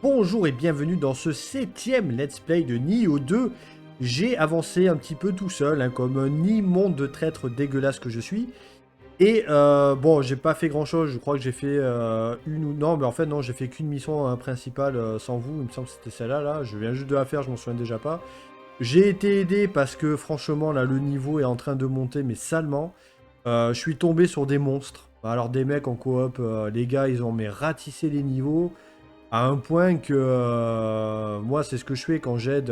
Bonjour et bienvenue dans ce 7e Let's Play de Nioh 2. J'ai avancé un petit peu tout seul, hein, comme un immonde de traître dégueulasse que je suis. Et bon, j'ai pas fait grand chose, je crois que j'ai fait une ou... Non, mais en fait non, j'ai fait qu'une mission principale sans vous, il me semble que c'était celle-là, là. Je viens juste de la faire, je m'en souviens déjà pas. J'ai été aidé parce que franchement, là, le niveau est en train de monter, mais salement. Je suis tombé sur des monstres. Alors des mecs en coop, les gars, ils ont mais ratissé les niveaux. À un point que moi, c'est ce que je fais quand j'aide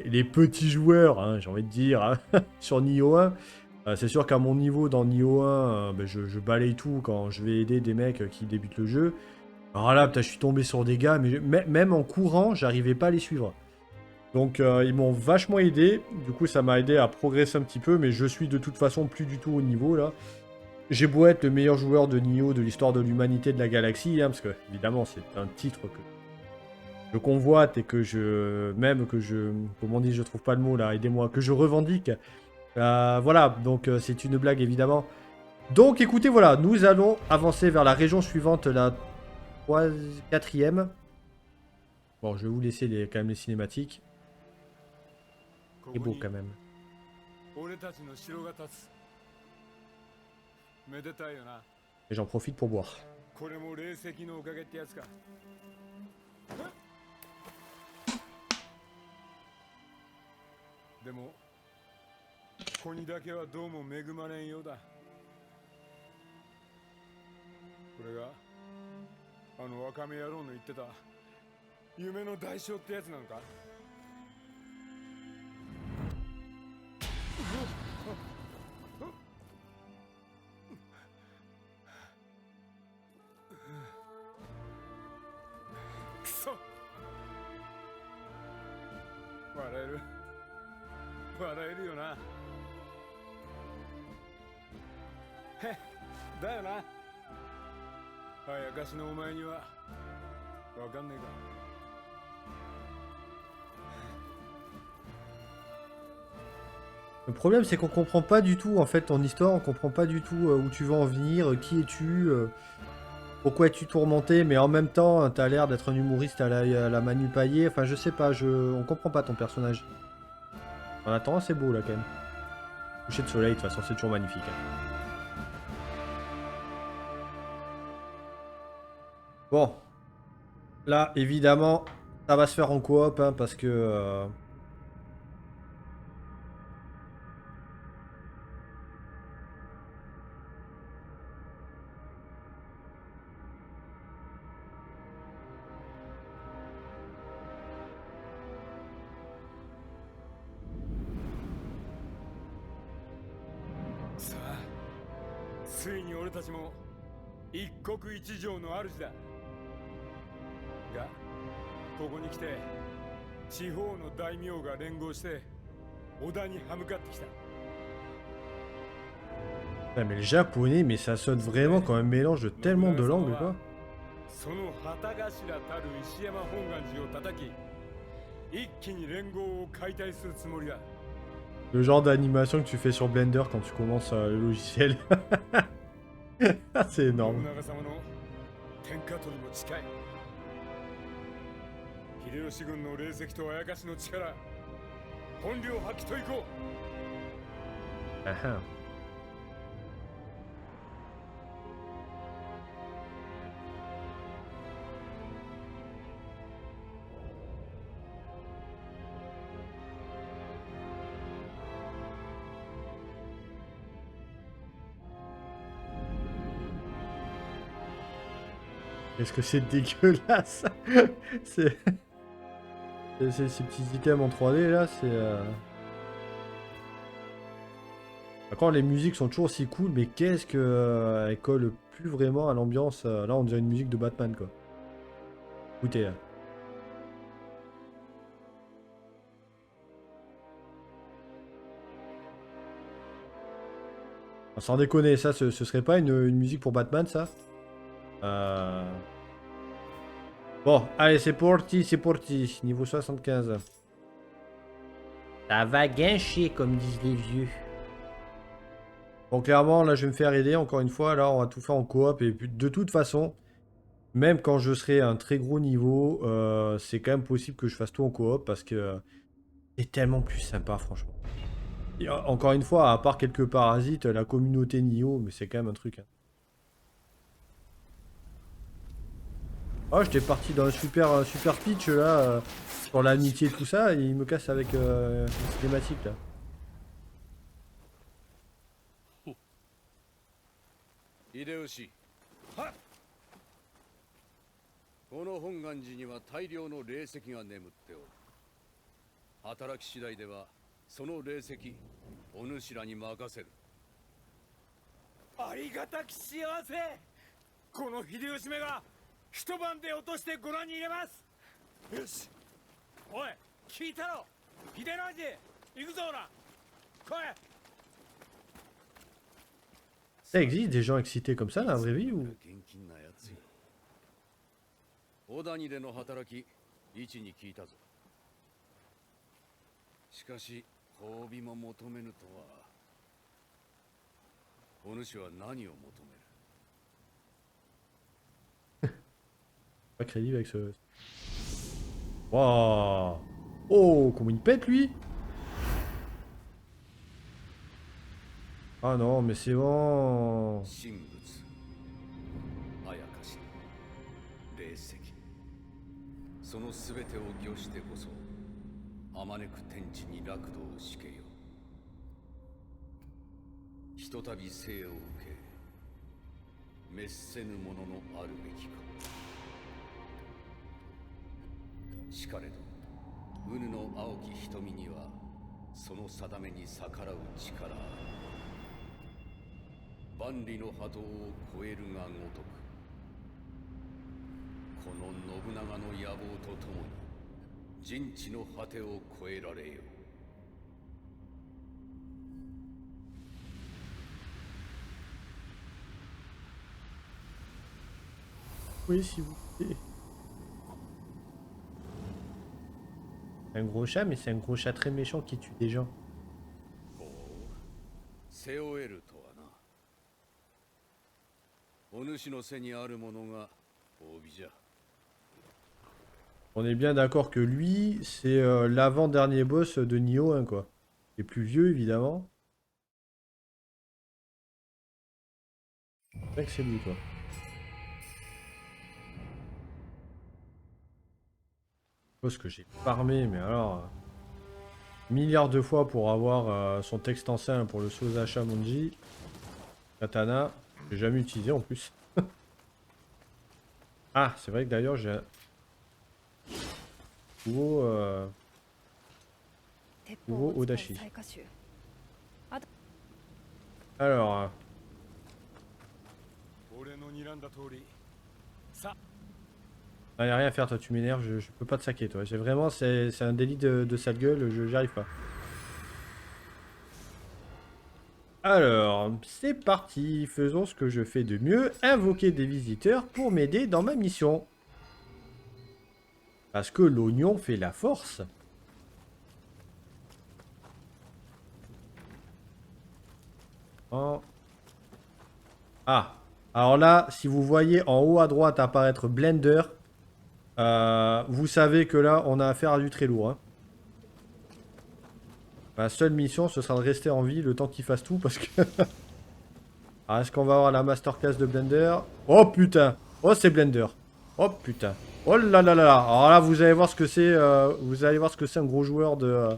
les petits joueurs, hein, j'ai envie de dire, hein, sur Nioh 1. C'est sûr qu'à mon niveau dans Nioh 1, ben, je balaye tout quand je vais aider des mecs qui débutent le jeu. Alors là, putain, je suis tombé sur des gars, mais même en courant, j'arrivais pas à les suivre. Donc ils m'ont vachement aidé. Du coup, ça m'a aidé à progresser un petit peu, mais je suis de toute façon plus du tout au niveau là. J'ai beau être le meilleur joueur de Nioh de l'histoire de l'humanité de la galaxie, hein, parce que évidemment c'est un titre que je convoite et que je... Même que je... Comment on dit, je trouve pas le mot là, aidez-moi, que je revendique. Voilà, donc c'est une blague évidemment. Donc écoutez, voilà, nous allons avancer vers la région suivante, la 4e. Bon, je vais vous laisser quand même les cinématiques. C'est beau quand même. Et j'en profite pour boire. Le problème, c'est qu'on comprend pas du tout en fait ton histoire, on comprend pas du tout où tu veux en venir, qui es-tu, pourquoi es-tu tourmenté, mais en même temps, t'as l'air d'être un humoriste à la Manu Payet, enfin je sais pas, on comprend pas ton personnage. En attendant, c'est beau là quand même. Coucher de soleil, de toute façon, c'est toujours magnifique. Hein. Bon, là, évidemment, ça va se faire en coop, hein, parce que... Ouais, mais le japonais, mais ça sonne vraiment comme un mélange de tellement de langues, quoi. Le genre d'animation que tu fais sur Blender quand tu commences le logiciel. C'est énorme. Ah ah. Est-ce que c'est dégueulasse? C'est... Ces petits items en 3D là, c'est... Par contre, les musiques sont toujours aussi cool, mais qu'est-ce que elles collent plus vraiment à l'ambiance. Là, on dirait une musique de Batman, quoi. Écoutez, là. Sans déconner, ça, ce serait pas une musique pour Batman, ça? Bon, allez, c'est parti, c'est parti. Niveau 75. Ça va guincher, comme disent les vieux. Bon, clairement, là, je vais me faire aider, encore une fois. Là, on va tout faire en coop. Et puis, de toute façon, Même quand je serai à un très gros niveau, c'est quand même possible que je fasse tout en coop parce que c'est tellement plus sympa, franchement. Et encore une fois, à part quelques parasites, la communauté Nioh, mais c'est quand même un truc, hein. Oh, j'étais parti dans un super pitch là, sur l'amitié et tout ça, et il me casse avec une cinématique là. 秀吉、この本願寺には大量の霊石が眠っておる。働き次第ではその霊石お主らに任せる。ありがたき幸せ。この秀吉めが一晩で落としてご覧に入れます。よし、おい聞いたろ。秀の字行くぞほら、来い。 Ça existe des gens excités comme ça dans la vraie vie ou? 現金なやつよ。小谷での働き一に聞いたぞ。しかし褒美も求めぬとは。お主は何を求める。 Pas crédible avec ce. Waouh! Oh, comment il pète lui! Ah non, mais c'est bon! 神仏、あやかし、霊石、そのすべてを御してこそ、あまねく天地に楽土を敷けよ。ひとたび生を受け、滅せぬもののあるべきか。しかれど、うぬの青き瞳には、その定めに逆らう力ある。 万里の波動を超えるがごとく、この信長の野望とともに人知の果てを超えられよ。Oui, s'il vous plaît. C'est un gros chat, mais c'est un gros chat très méchant qui tue des gens. ほう、背負えるとはな。お主の背にあるものが褒美じゃ。 On est bien d'accord que lui, c'est l'avant-dernier boss de Nioh 1, quoi. Il est plus vieux, évidemment. C'est vrai que c'est lui, quoi. Boss que j'ai farmé, mais alors... milliards de fois pour avoir son texte ancien pour le Sosa Shamonji. Katana. J'ai jamais utilisé en plus. Ah, c'est vrai que d'ailleurs j'ai un nouveau Odashi. Alors, 俺の睨んだ通り。さ、 ah, y a rien à faire, toi tu m'énerves, je peux pas te saquer toi. J'ai vraiment, c'est un délit de sale gueule, j'y arrive pas. Alors, c'est parti, faisons ce que je fais de mieux, invoquer des visiteurs pour m'aider dans ma mission. Parce que l'oignon fait la force. Oh. Ah, alors là, si vous voyez en haut à droite apparaître Blender, vous savez que là, on a affaire à du très lourd, hein. Ma seule mission, ce sera de rester en vie le temps qu'il fasse tout, parce que... Alors, est-ce qu'on va avoir la masterclass de Blender? Oh putain! Oh, c'est Blender! Oh putain! Oh là là là là! Alors là, vous allez voir ce que c'est, vous allez voir ce que c'est un gros joueur de...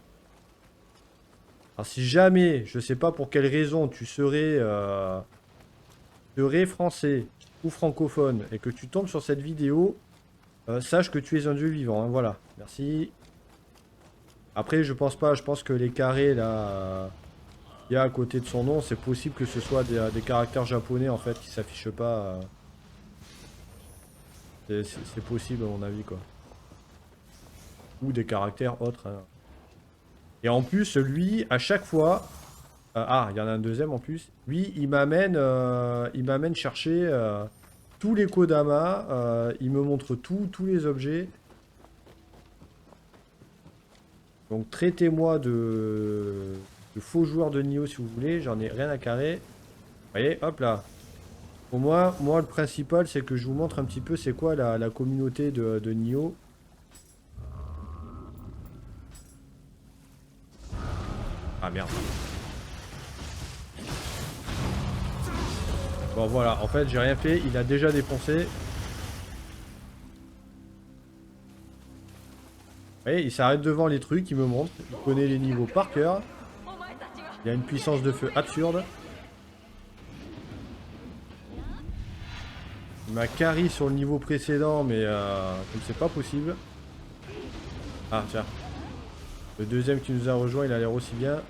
Alors si jamais, je sais pas pour quelle raison, tu serais français ou francophone, et que tu tombes sur cette vidéo, sache que tu es un dieu vivant, hein, voilà. Merci. Après, je pense pas, je pense que les carrés là, qu'il y a à côté de son nom, c'est possible que ce soit des caractères japonais en fait qui s'affichent pas. C'est possible à mon avis quoi. Ou des caractères autres, hein. Et en plus, lui, à chaque fois, ah, il y en a un deuxième en plus. Lui, il m'amène chercher tous les Kodama. Il me montre tous les objets. Donc traitez-moi de faux joueur de Nioh si vous voulez, j'en ai rien à carrer. Vous voyez, hop là. Pour moi, le principal, c'est que je vous montre un petit peu c'est quoi la communauté de Nioh. Ah merde. Bon voilà, en fait j'ai rien fait, il a déjà défoncé. Vous voyez, il s'arrête devant les trucs, il me montre, il connaît les niveaux par cœur. Il a une puissance de feu absurde. Il m'a carry sur le niveau précédent, mais comme c'est pas possible. Ah tiens. Le deuxième qui nous a rejoint, il a l'air aussi bien.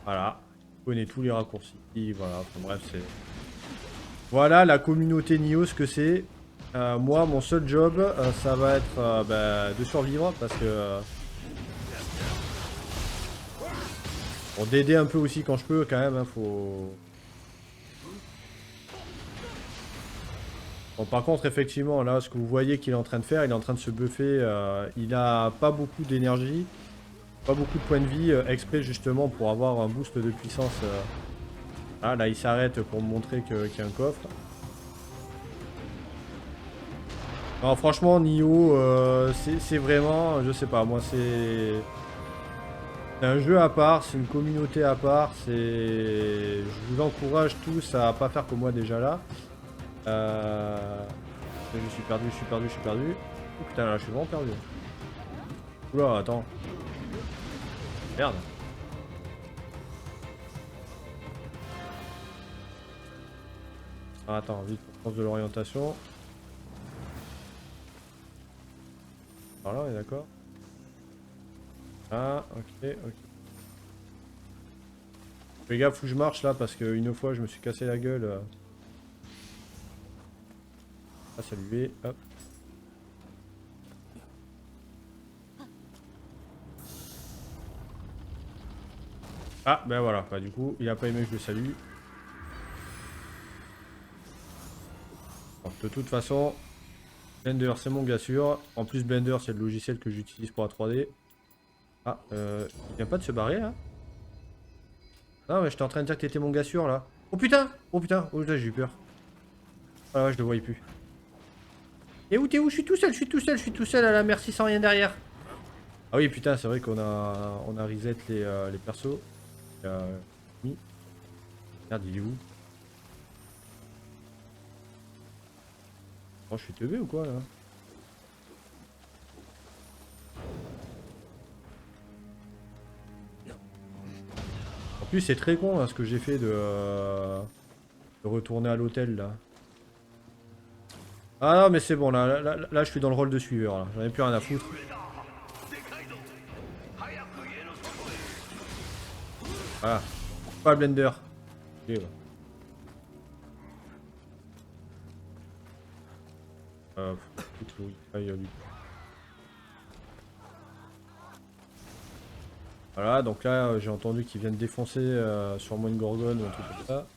Voilà. Il connaît tous les raccourcis. Voilà, enfin, bref, c'est... Voilà la communauté Nioh, ce que c'est. Moi, mon seul job, ça va être bah, de survivre, parce que... bon, d'aider un peu aussi quand je peux, quand même, hein, faut... Bon, par contre, effectivement, là, ce que vous voyez qu'il est en train de faire, il est en train de se buffer. Il a pas beaucoup d'énergie, pas beaucoup de points de vie, exprès justement pour avoir un boost de puissance. Ah, là, il s'arrête pour me montrer qu'il y a un coffre. Non, franchement, Nioh, c'est vraiment, je sais pas, moi, c'est un jeu à part, c'est une communauté à part. Je vous encourage tous à pas faire comme moi déjà là. Je suis perdu, je suis perdu, je suis perdu. Oh putain, là, je suis vraiment perdu. Oula, attends. Merde. Ah, attends, vite, pour de l'orientation. Par là, on est d'accord. Ah, ok, ok. Fais gaffe, faut que je marche là parce qu'une fois je me suis cassé la gueule. Ah, saluer, hop. Ah, ben voilà, bah, du coup, il a pas aimé que je le salue. Alors, de toute façon, Blender, c'est mon gars sûr. En plus, Blender, c'est le logiciel que j'utilise pour la 3D. Ah, il vient pas de se barrer là? Non, mais j'étais en train de dire que t'étais mon gars sûr là. Oh putain! Oh putain! Oh putain, j'ai eu peur. Ah ouais, je le voyais plus. Et où t'es où? Je suis tout seul, je suis tout seul, je suis tout seul à la merci sans rien derrière. Ah oui, putain, c'est vrai qu'on a reset les persos. Oui. Merde, il est où? Oh, je suis teubé ou quoi là? En plus, c'est très con hein, ce que j'ai fait de retourner à l'hôtel là. Ah non, mais c'est bon, là, je suis dans le rôle de suiveur là. J'en ai plus rien à foutre. Voilà. Pas Blender. Ok, ouais. Voilà, donc là j'ai entendu qu'ils viennent défoncer sur moi une gorgone ou un truc comme ça.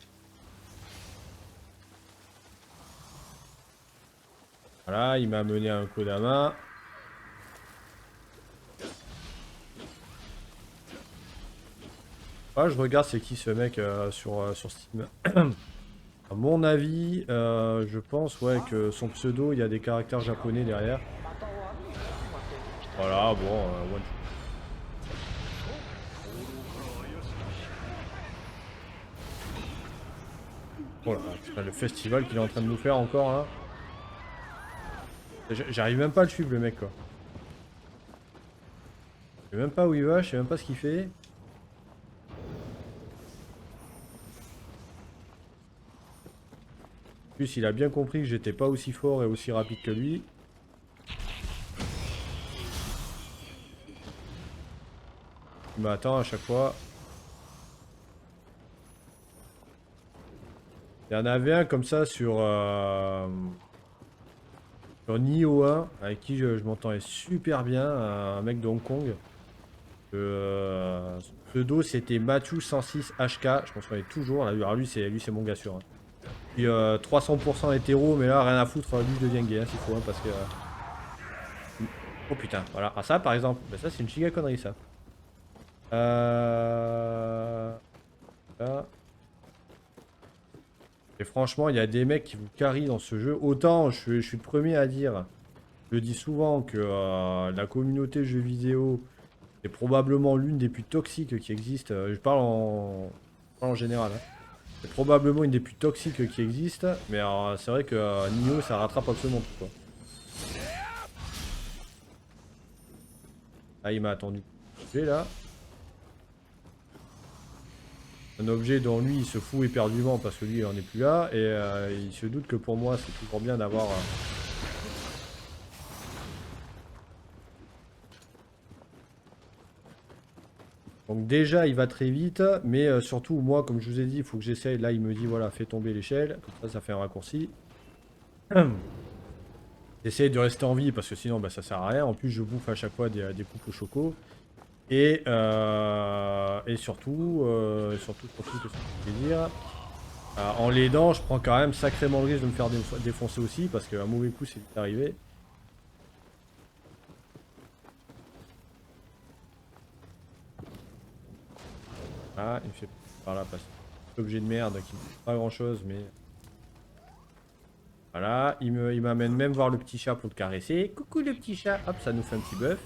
Voilà, il m'a amené un Kodama. Ah, je regarde c'est qui ce mec sur Steam. À mon avis, je pense ouais que son pseudo, il y a des caractères japonais derrière. Voilà, bon, one shot. Voilà, putain, le festival qu'il est en train de nous faire encore là. J'arrive même pas à le suivre le mec quoi. Je sais même pas où il va, je sais même pas ce qu'il fait. En plus il a bien compris que j'étais pas aussi fort et aussi rapide que lui. Il m'attend à chaque fois. Il y en avait un comme ça sur Nioh 1 avec qui je m'entendais super bien, un mec de Hong Kong. Son pseudo c'était Matthew 106 HK, je m'en souviens toujours. Alors lui c'est mon gars sûr. Hein. Puis 300% hétéro, mais là rien à foutre, lui je deviens gay hein, s'il faut, hein, parce que. Oh putain, voilà. Ah ça par exemple, ben, ça c'est une giga connerie ça. Là. Et franchement, il y a des mecs qui vous carrient dans ce jeu. Autant, je suis le premier à dire, je le dis souvent, que la communauté jeux vidéo est probablement l'une des plus toxiques qui existent. Je parle en général, hein. C'est probablement une des plus toxiques qui existent. Mais c'est vrai que Nioh, ça rattrape absolument tout, quoi. Ah, il m'a attendu. Je vais là. Un objet dont lui il se fout éperdument parce que lui il en est plus là et il se doute que pour moi c'est toujours bien d'avoir Donc déjà il va très vite mais surtout moi comme je vous ai dit il faut que j'essaye, là il me dit voilà fais tomber l'échelle, comme ça fait un raccourci. J'essaye de rester en vie parce que sinon bah, ça sert à rien, en plus je bouffe à chaque fois des coupes au choco et surtout qu'est-ce que je voulais dire. En l'aidant, je prends quand même sacrément le risque de me faire défoncer aussi, parce qu'un mauvais coup, c'est vite arrivé. Ah, il me fait par là passer. Objet de merde qui ne fait pas grand chose, mais. Voilà, il m'amène même voir le petit chat pour le caresser. Coucou le petit chat, hop, ça nous fait un petit bœuf.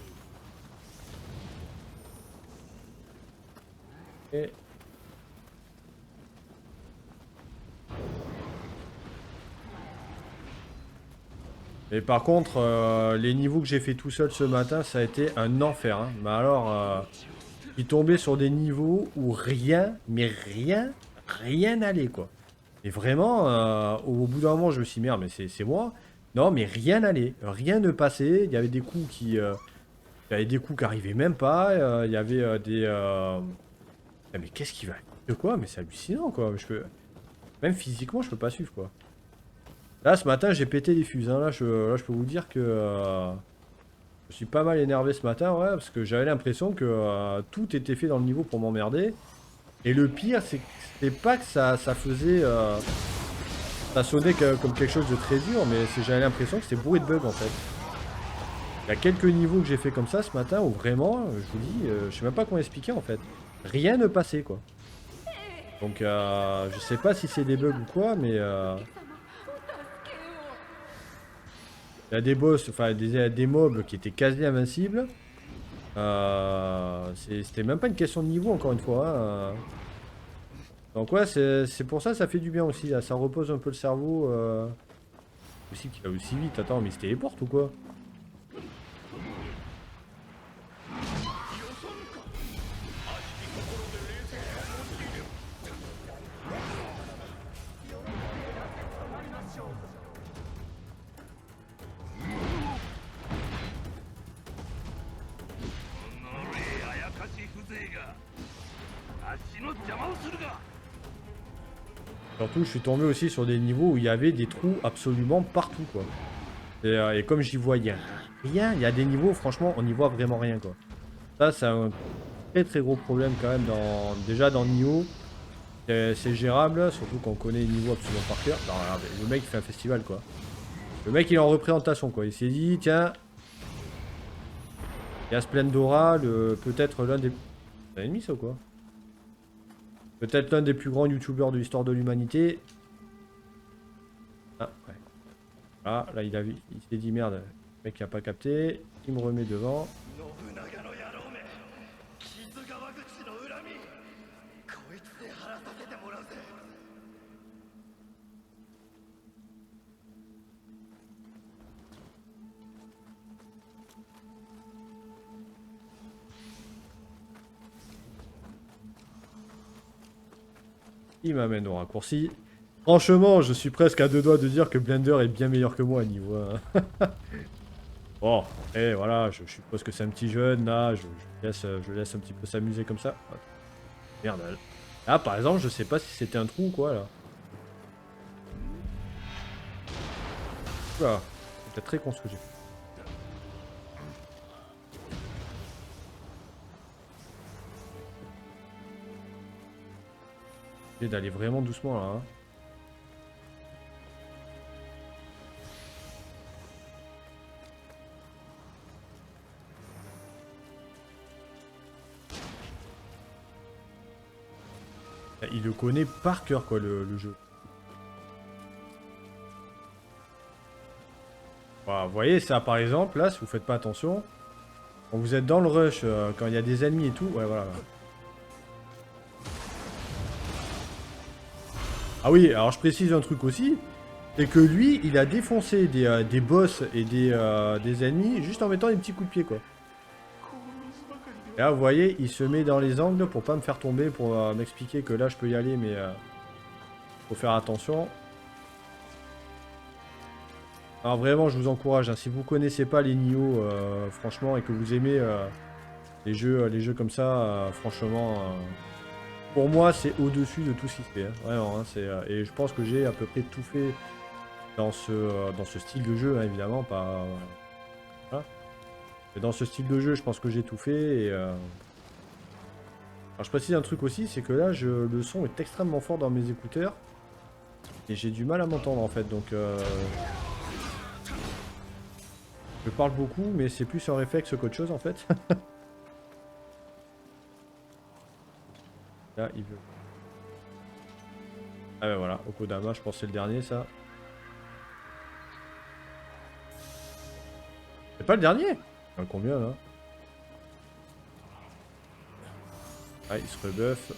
Et Et par contre, les niveaux que j'ai fait tout seul ce matin, ça a été un enfer, hein. Mais alors, je suis tombé sur des niveaux où rien, mais rien n'allait, quoi. Et vraiment, au bout d'un moment, je me suis dit, merde, mais c'est moi. Non, mais rien n'allait, rien ne passait. Il y avait des coups il y avait des coups qui arrivaient même pas. Il y avait ah, mais qu'est-ce qui va? De quoi? Mais c'est hallucinant, quoi. Même physiquement, je peux pas suivre, quoi. Là, ce matin, j'ai pété les fuses, hein. Là, je peux vous dire que je suis pas mal énervé ce matin, ouais, parce que j'avais l'impression que tout était fait dans le niveau pour m'emmerder. Et le pire, c'est pas que ça faisait... ça sonnait comme quelque chose de très dur, mais j'avais l'impression que c'était bourré de bugs, en fait. Il y a quelques niveaux que j'ai fait comme ça ce matin, où vraiment, je vous dis, je sais même pas comment expliquer, en fait. Rien ne passait, quoi. Donc, je sais pas si c'est des bugs ou quoi, mais... il y a des boss, enfin des mobs qui étaient quasi invincibles. C'était même pas une question de niveau encore une fois, hein. Donc ouais, c'est pour ça fait du bien aussi, là. Ça repose un peu le cerveau. Aussi qu'il va aussi vite, attends, mais il se téléporte ou quoi? Surtout, je suis tombé aussi sur des niveaux où il y avait des trous absolument partout, quoi. Et comme j'y voyais rien, il y a des niveaux, franchement, on n'y voit vraiment rien, quoi. Ça, c'est un très gros problème quand même déjà dans Nioh. C'est gérable, surtout quand on connaît les niveaux absolument par cœur. Non, regardez, le mec il fait un festival, quoi. Le mec il est en représentation, quoi. Il s'est dit, tiens, il y a Splendora, peut-être l'un des... C'est un ennemi, ça ou quoi? Peut-être l'un des plus grands youtubeurs de l'histoire de l'humanité. Ah, ouais. Ah, là, il s'est dit merde, le mec qui a pas capté. Il me remet devant. Il m'amène au raccourci. Franchement, je suis presque à deux doigts de dire que Blender est bien meilleur que moi à niveau. Bon, et voilà, je suppose que c'est un petit jeune, là, je laisse un petit peu s'amuser comme ça. Merde. Là, par exemple, je sais pas si c'était un trou ou quoi, là. Oula, c'est peut-être très con ce que j'ai fait. J'ai d'aller vraiment doucement, là, hein. Il le connaît par cœur, quoi, le jeu. Voilà, vous voyez ça par exemple, là, si vous faites pas attention, quand vous êtes dans le rush, quand il y a des ennemis et tout, ouais voilà. Ah oui, alors je précise un truc aussi, c'est que lui, il a défoncé des boss et des ennemis juste en mettant des petits coups de pied quoi. Et là vous voyez, il se met dans les angles pour pas me faire tomber, pour m'expliquer que là je peux y aller mais faut faire attention. Alors vraiment, je vous encourage, hein, si vous connaissez pas les Nioh, franchement, et que vous aimez les jeux comme ça, franchement, pour moi, c'est au-dessus de tout ce qui se fait. Hein, vraiment, hein, et je pense que j'ai à peu près tout fait dans ce style de jeu, hein, évidemment, pas... voilà. Mais dans ce style de jeu, je pense que j'ai tout fait. Et, alors, je précise un truc aussi, c'est que là, le son est extrêmement fort dans mes écouteurs. Et j'ai du mal à m'entendre, en fait, donc... je parle beaucoup, mais c'est plus un réflexe qu'autre chose en fait. Là, il veut. Ah ben voilà, Okodama, je pense que c'est le dernier ça. C'est pas le dernier? Combien là? Ah, il se rebuff.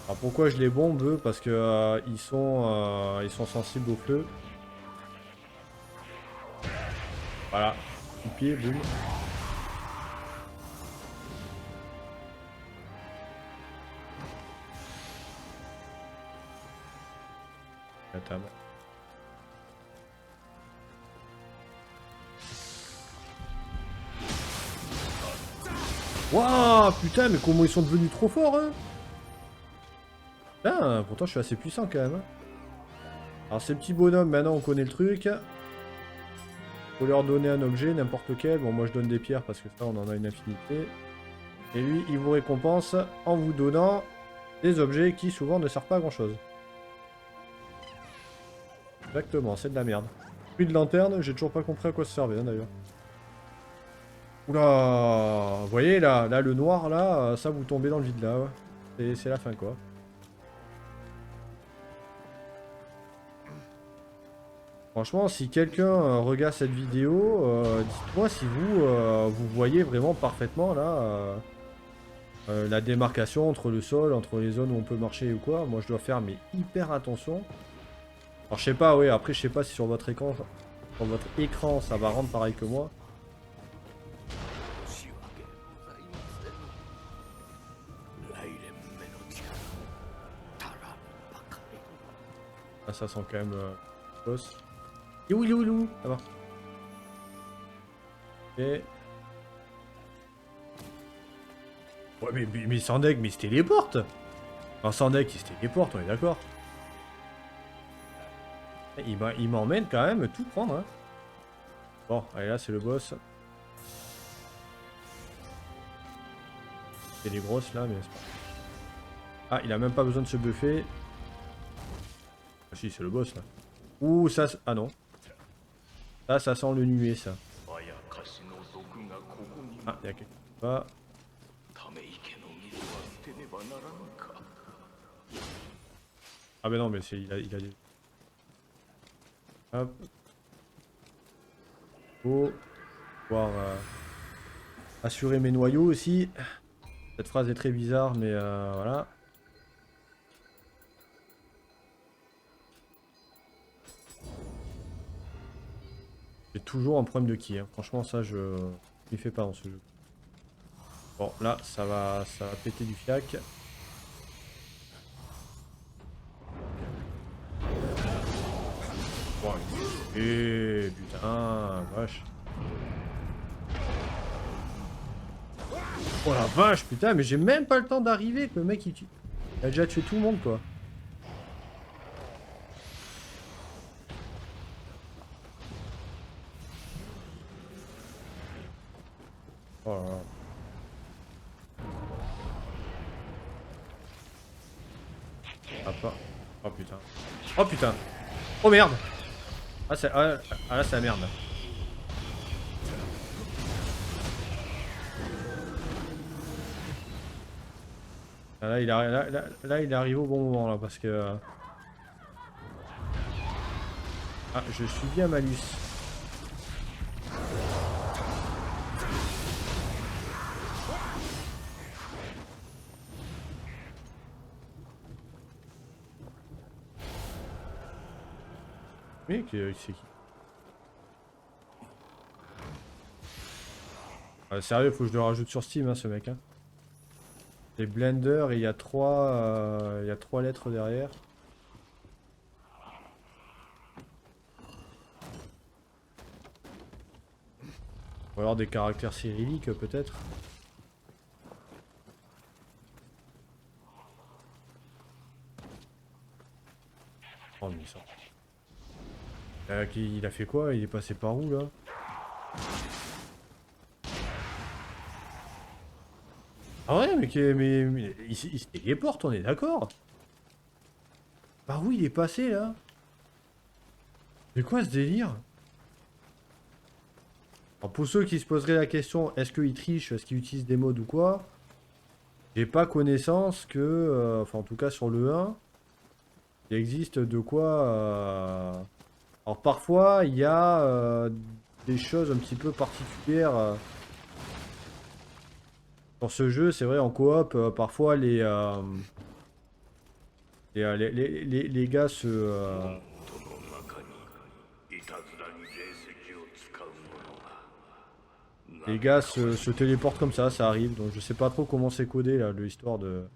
Alors pourquoi je les bombe eux? Parce que ils sont sensibles au feu. Voilà, coup de pied, boum. La table. Waouh, putain, mais comment ils sont devenus trop forts, hein? Putain, pourtant je suis assez puissant quand même. Hein. Alors ces petits bonhommes, maintenant on connaît le truc. Faut leur donner un objet, n'importe lequel. Bon, moi je donne des pierres parce que ça on en a une infinité. Et lui, il vous récompense en vous donnant des objets qui souvent ne servent pas à grand chose. Exactement, c'est de la merde. Puis de lanterne, j'ai toujours pas compris à quoi ça servait hein, d'ailleurs. Oula, vous voyez là, le noir là, ça vous tombez dans le vide là. Ouais. C'est la fin quoi. Franchement, si quelqu'un regarde cette vidéo, dites-moi si vous voyez vraiment parfaitement là la démarcation entre le sol, entre les zones où on peut marcher ou quoi. Moi, je dois faire mais hyper attention. Alors, je sais pas, oui, après, je sais pas si sur votre écran, ça va rendre pareil que moi. Ah, ça sent quand même boss. Il est où, il est où, il est où? Ça va. Ok. Ouais, mais Sandek, mais il se téléporte. Enfin, Sandek, il se téléporte, on est d'accord. Il m'emmène quand même tout prendre. Hein. Bon, allez, là, c'est le boss. C'est les grosses, là, mais c'est pas... Ah, il a même pas besoin de se buffer. Ah si, c'est le boss, là. Ouh, ça... Ah non. Ça sent le nuée, ça. Ah, il y a quelque chose. Ah ben non, mais c'est... Il a des... Hop. Faut pouvoir assurer mes noyaux aussi. Cette phrase est très bizarre, mais voilà. J'ai toujours un problème de ki. Hein. Franchement, ça, je n'y fais pas dans ce jeu. Bon, là, ça va péter du fiac. Bon, et putain, vache. Oh la vache, putain, mais j'ai même pas le temps d'arriver que le mec il a déjà tué tout le monde quoi. Oh là là. Ah, pas. Oh putain. Oh putain. Oh merde. Ah, là c'est la merde. Ah, là, là, il arrive au bon moment là parce que. Ah, je suis bien malus. Mais c'est qui? Ah, sérieux, faut que je le rajoute sur Steam, hein, ce mec. Hein. Les Blender, et il y a 3 lettres derrière. Ou alors des caractères cyrilliques, peut-être. Oh, mais ça. Il a fait quoi? Il est passé par où, là? Ah ouais, mais il se téléporte, on est d'accord. Par où il est passé, là? C'est quoi ce délire? Alors, pour ceux qui se poseraient la question, est-ce qu'il triche, est-ce qu'il utilise des modes ou quoi? J'ai pas connaissance que, enfin en tout cas sur le 1, il existe de quoi... Alors parfois, il y a des choses un petit peu particulières sur ce jeu. C'est vrai, en coop, parfois les gars se... les gars se téléportent comme ça arrive. Donc je sais pas trop comment c'est codé là, l'histoire de...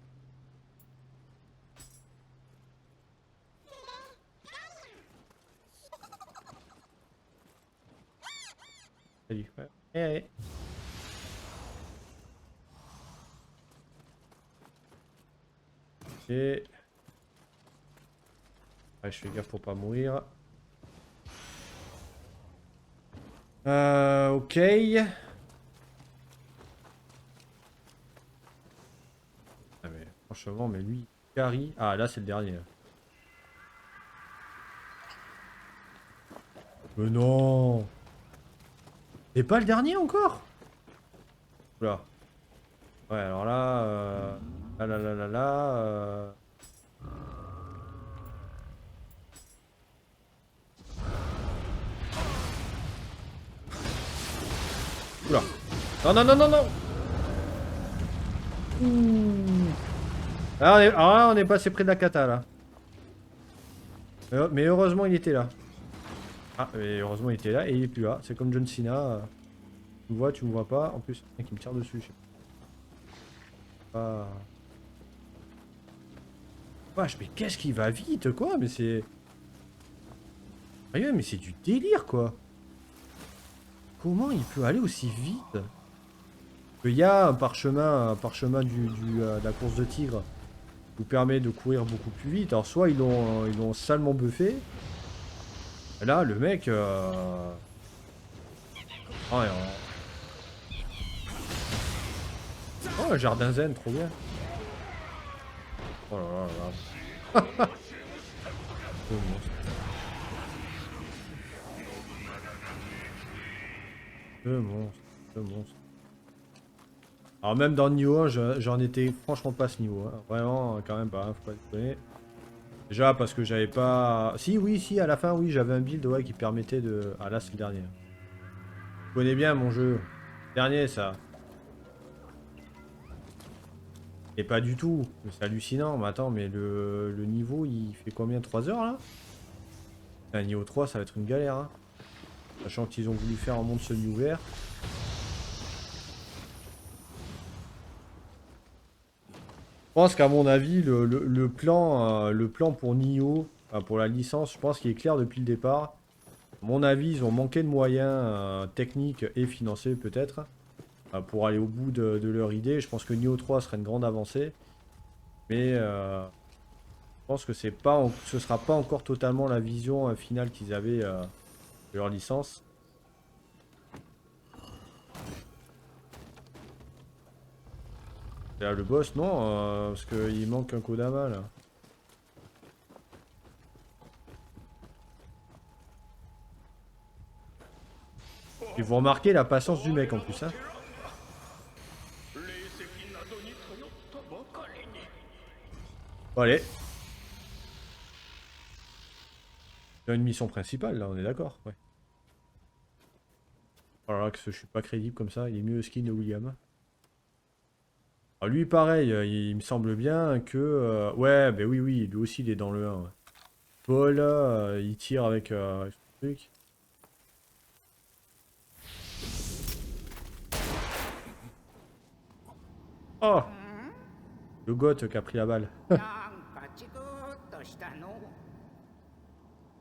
Salut. Ouais. Ouais. Et... Ouais, je fais gaffe pour pas mourir. Ok. Ah mais franchement, mais lui, carry. Ah là c'est le dernier. Là. Mais non. C'est pas le dernier encore? Oula. Ouais alors là, là là là là là. Oula. Non non non non non. Ouh. Alors là, on est passé près de la cata là. Mais heureusement il était là. Ah mais heureusement il était là et il est plus là. C'est comme John Cena. Tu me vois, tu me vois pas. En plus, il y a qui me tire dessus. Je sais pas. Wesh, mais qu'est-ce qui va vite quoi? Mais c'est... Ah ouais, mais c'est du délire quoi. Comment il peut aller aussi vite? Il y a un parchemin de la course de tigre qui vous permet de courir beaucoup plus vite. Alors soit ils l'ont salement buffé. Et là, le mec... Ah, oh, jardin zen, trop bien. Oh là là là là. Oh, monstre. Le monstre. Le monstre. Alors même dans le niveau 1, j'en étais franchement pas à ce niveau. Hein. Vraiment, quand même pas, hein, faut pas déconner. Déjà parce que j'avais pas... Si, oui, si, à la fin, oui, j'avais un build ouais, qui permettait de... Ah là, c'est le dernier. Je connais bien mon jeu. Dernier, ça. Et pas du tout. C'est hallucinant. Mais attends, mais le niveau, il fait combien? 3 heures, là? Un niveau 3, ça va être une galère. Hein. Sachant qu'ils ont voulu faire un monde semi-ouvert. Je pense qu'à mon avis, le plan pour Nioh, pour la licence, je pense qu'il est clair depuis le départ. À mon avis, ils ont manqué de moyens techniques et financiers peut-être pour aller au bout de leur idée. Je pense que Nioh 3 serait une grande avancée. Mais je pense que ce sera pas encore totalement la vision finale qu'ils avaient de leur licence. Et là, le boss, non, parce qu'il manque un Kodama là. Et vous remarquez la patience du mec en plus, hein. Bon, allez. C'est une mission principale, là, on est d'accord. Ouais. Oh là là, que je suis pas crédible comme ça. Il est mieux le skin de William. Alors lui, pareil, il me semble bien que... ouais, ben oui, oui, lui aussi, il est dans le 1. Ouais. Paul, il tire avec ce truc. Oh! Le goth qui a pris la balle.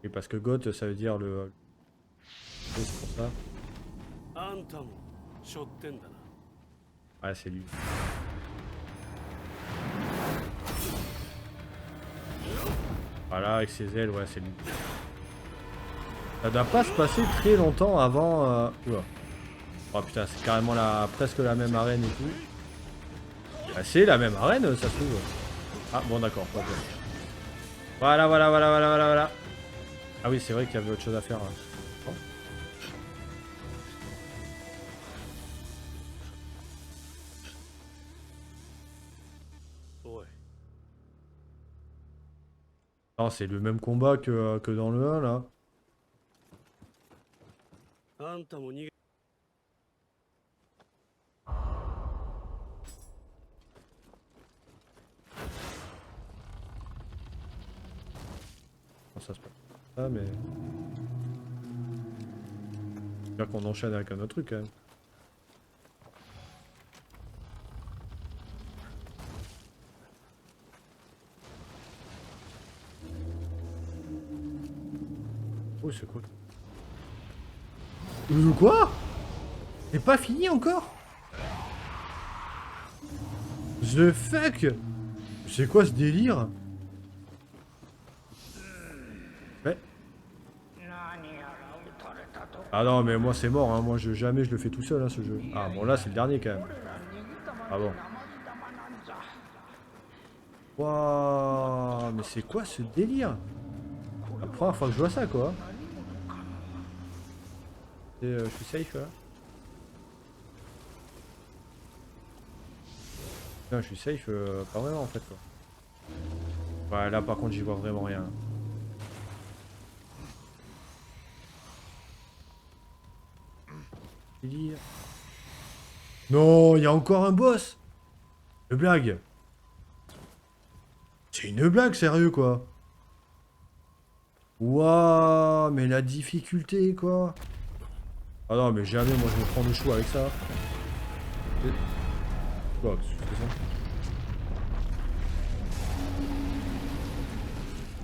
Et parce que goth, ça veut dire le... C'est pour ça. Ouais, c'est lui. Voilà, avec ses ailes, ouais, c'est lui. Ça doit pas se passer très longtemps avant... Oula. Oh putain, c'est carrément presque la même arène et tout. Ah, c'est la même arène, ça se trouve. Ah, bon, d'accord, pas bien. Voilà, voilà, voilà, voilà, voilà, voilà. Ah oui, c'est vrai qu'il y avait autre chose à faire. Là. Oh. Non, c'est le même combat que dans le 1, là. Bon, ça se passe pas, mais... J'espère qu'on enchaîne avec un autre truc, quand même. Oh, c'est quoi? Quoi? C'est pas fini encore? The fuck? C'est quoi ce délire? Ouais. Ah non, mais moi c'est mort, hein. Moi jamais je le fais tout seul, hein, ce jeu. Ah bon, là c'est le dernier quand même. Ah bon. Waouh, mais c'est quoi ce délire? La première fois que je vois ça, quoi. Et, je suis safe là. Non, je suis safe, pas vraiment en fait, quoi. Ouais, là par contre j'y vois vraiment rien. Non, il y a encore un boss. Une blague. C'est une blague, sérieux, quoi. Waouh, mais la difficulté, quoi. Ah non, mais jamais, moi, je me prends le chou avec ça. Quoi, qu'est-ce que c'est ça?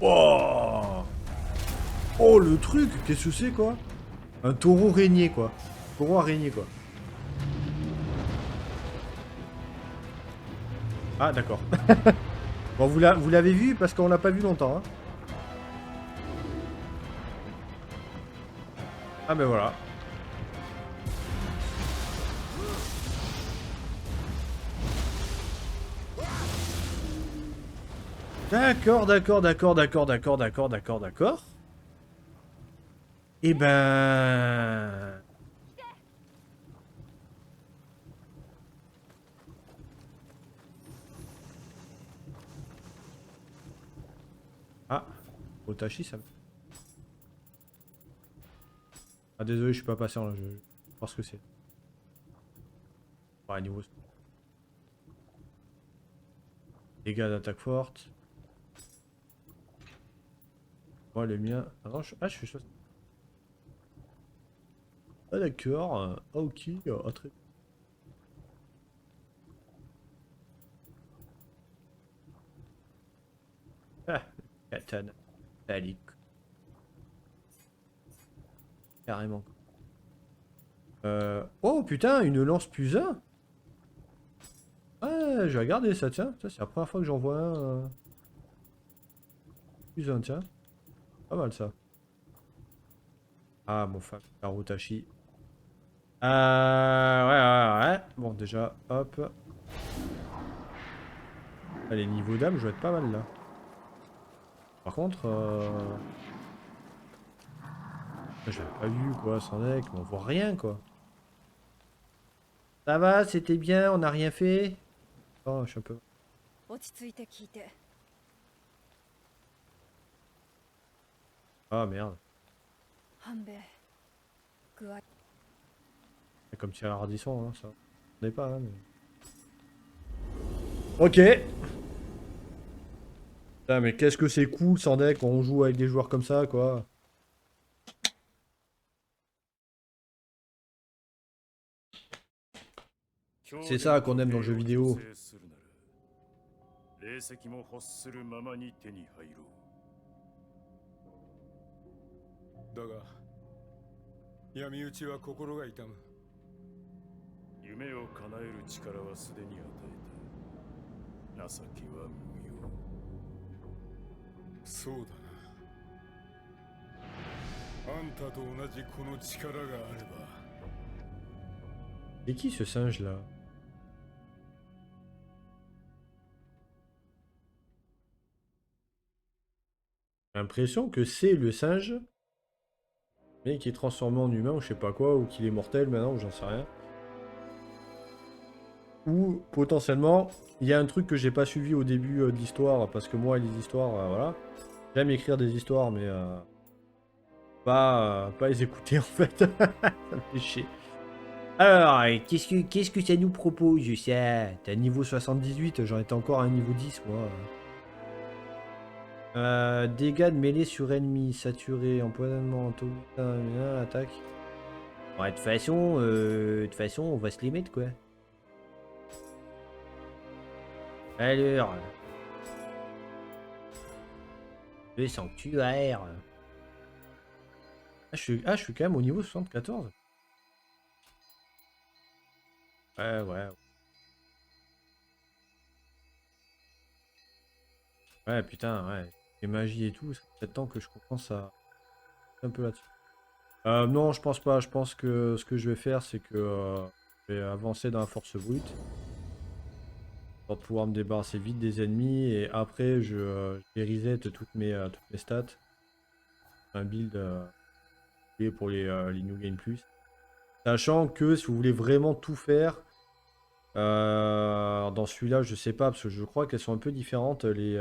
Oh, oh, le truc, qu'est-ce que c'est, quoi? Un taureau régné, quoi. Taureau araignée, quoi. Ah, d'accord. Bon, vous l'avez vu parce qu'on l'a pas vu longtemps. Hein. Ah, ben voilà. D'accord, d'accord, d'accord, d'accord, d'accord, d'accord, d'accord, d'accord. Eh ben... Ah, Otachi, ça... Ah, désolé, je suis pas patient, là, je sais pas ce que c'est. Ouais, niveau... Dégâts d'attaque forte. Moi, les miens... Attends, ah, je suis chaud. Ah, d'accord. Ah, ok. Ah, très... Ah, katana. Talik. Carrément. Oh putain, une lance plus 1. Ouais, je vais regarder ça, tiens. Ça, c'est la première fois que j'en vois un. Plus 1, tiens. Pas mal ça. Ah, mon fan, Karutashi. Ouais, ouais, ouais. Bon, déjà, hop. Allez, niveau d'âme, je vais être pas mal là. Par contre, j'avais pas vu quoi, sans deck, mais on voit rien quoi. Ça va, c'était bien, on n'a rien fait. Oh, je suis un peu... 落ち着いて聞いて。 Ah merde. 半兵衛具合 C'est comme Thierry Ardisson, hein, ça. On n'est pas, hein, mais... Ok. Putain, mais qu'est-ce que c'est cool, sans deck, quand on joue avec des joueurs comme ça, quoi. C'est ça qu'on aime dans le jeu vidéo. 霊石も欲するままに手に入ろう。だが闇討ちは心が痛む。夢を叶える力はすでに与えた。情けは無用。そうだな。あんたと同じこの力があれば。 C'est qui ce singe là? J'ai l'impression que c'est le singe, mais qui est transformé en humain ou je sais pas quoi, ou qu'il est mortel maintenant, ou j'en sais rien. Ou potentiellement, il y a un truc que j'ai pas suivi au début de l'histoire, parce que moi, les histoires, voilà. J'aime écrire des histoires, mais pas les écouter en fait. Ça me fait chier. Alors, qu'est-ce que ça nous propose, ça? T'es à niveau 78, j'en étais encore à un niveau 10, moi. Dégâts de mêlée sur ennemi, saturé, empoisonnement, taux, attaque. Ouais, de toute façon, on va se les mettre, quoi. Alors... Le sanctuaire. Ah, je suis quand même au niveau 74. Ouais. Ouais, putain, ouais. Les magies et tout, ça fait peut-être temps que je commence à... un peu là-dessus. Non, je pense pas. Je pense que ce que je vais faire, c'est que je vais avancer dans la force brute. Pour pouvoir me débarrasser vite des ennemis. Et après, je vais reset toutes mes stats. Un build pour les New Game Plus. Sachant que si vous voulez vraiment tout faire, dans celui-là, je sais pas, parce que je crois qu'elles sont un peu différentes, les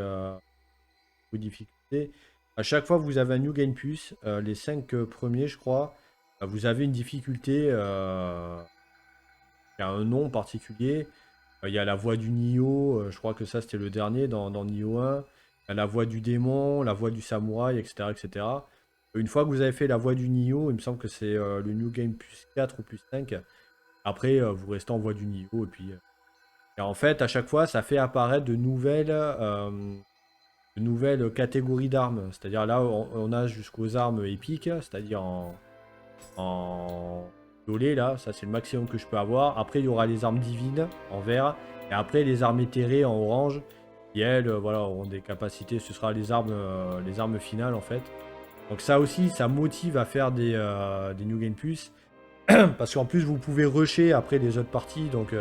difficultés. À chaque fois que vous avez un New Game Plus, les 5 premiers, je crois, vous avez une difficulté qui a un nom particulier. Il y a la voix du Nioh, je crois que ça c'était le dernier dans Nioh 1. Il y a la voix du démon, la voix du samouraï, etc., etc. Une fois que vous avez fait la voix du Nioh, il me semble que c'est le New Game plus 4 ou plus 5. Après, vous restez en voix du Nioh. Et puis, et en fait, à chaque fois, ça fait apparaître de nouvelles catégories d'armes. C'est-à-dire là, on a jusqu'aux armes épiques, c'est-à-dire en dolé, là, ça c'est le maximum que je peux avoir. Après, il y aura les armes divines en vert. Et après, les armes éthérées en orange. Qui elles, voilà, auront des capacités. Ce sera les armes finales en fait. Donc ça aussi, ça motive à faire des New Game Plus. Parce qu'en plus, vous pouvez rusher après les autres parties. Donc,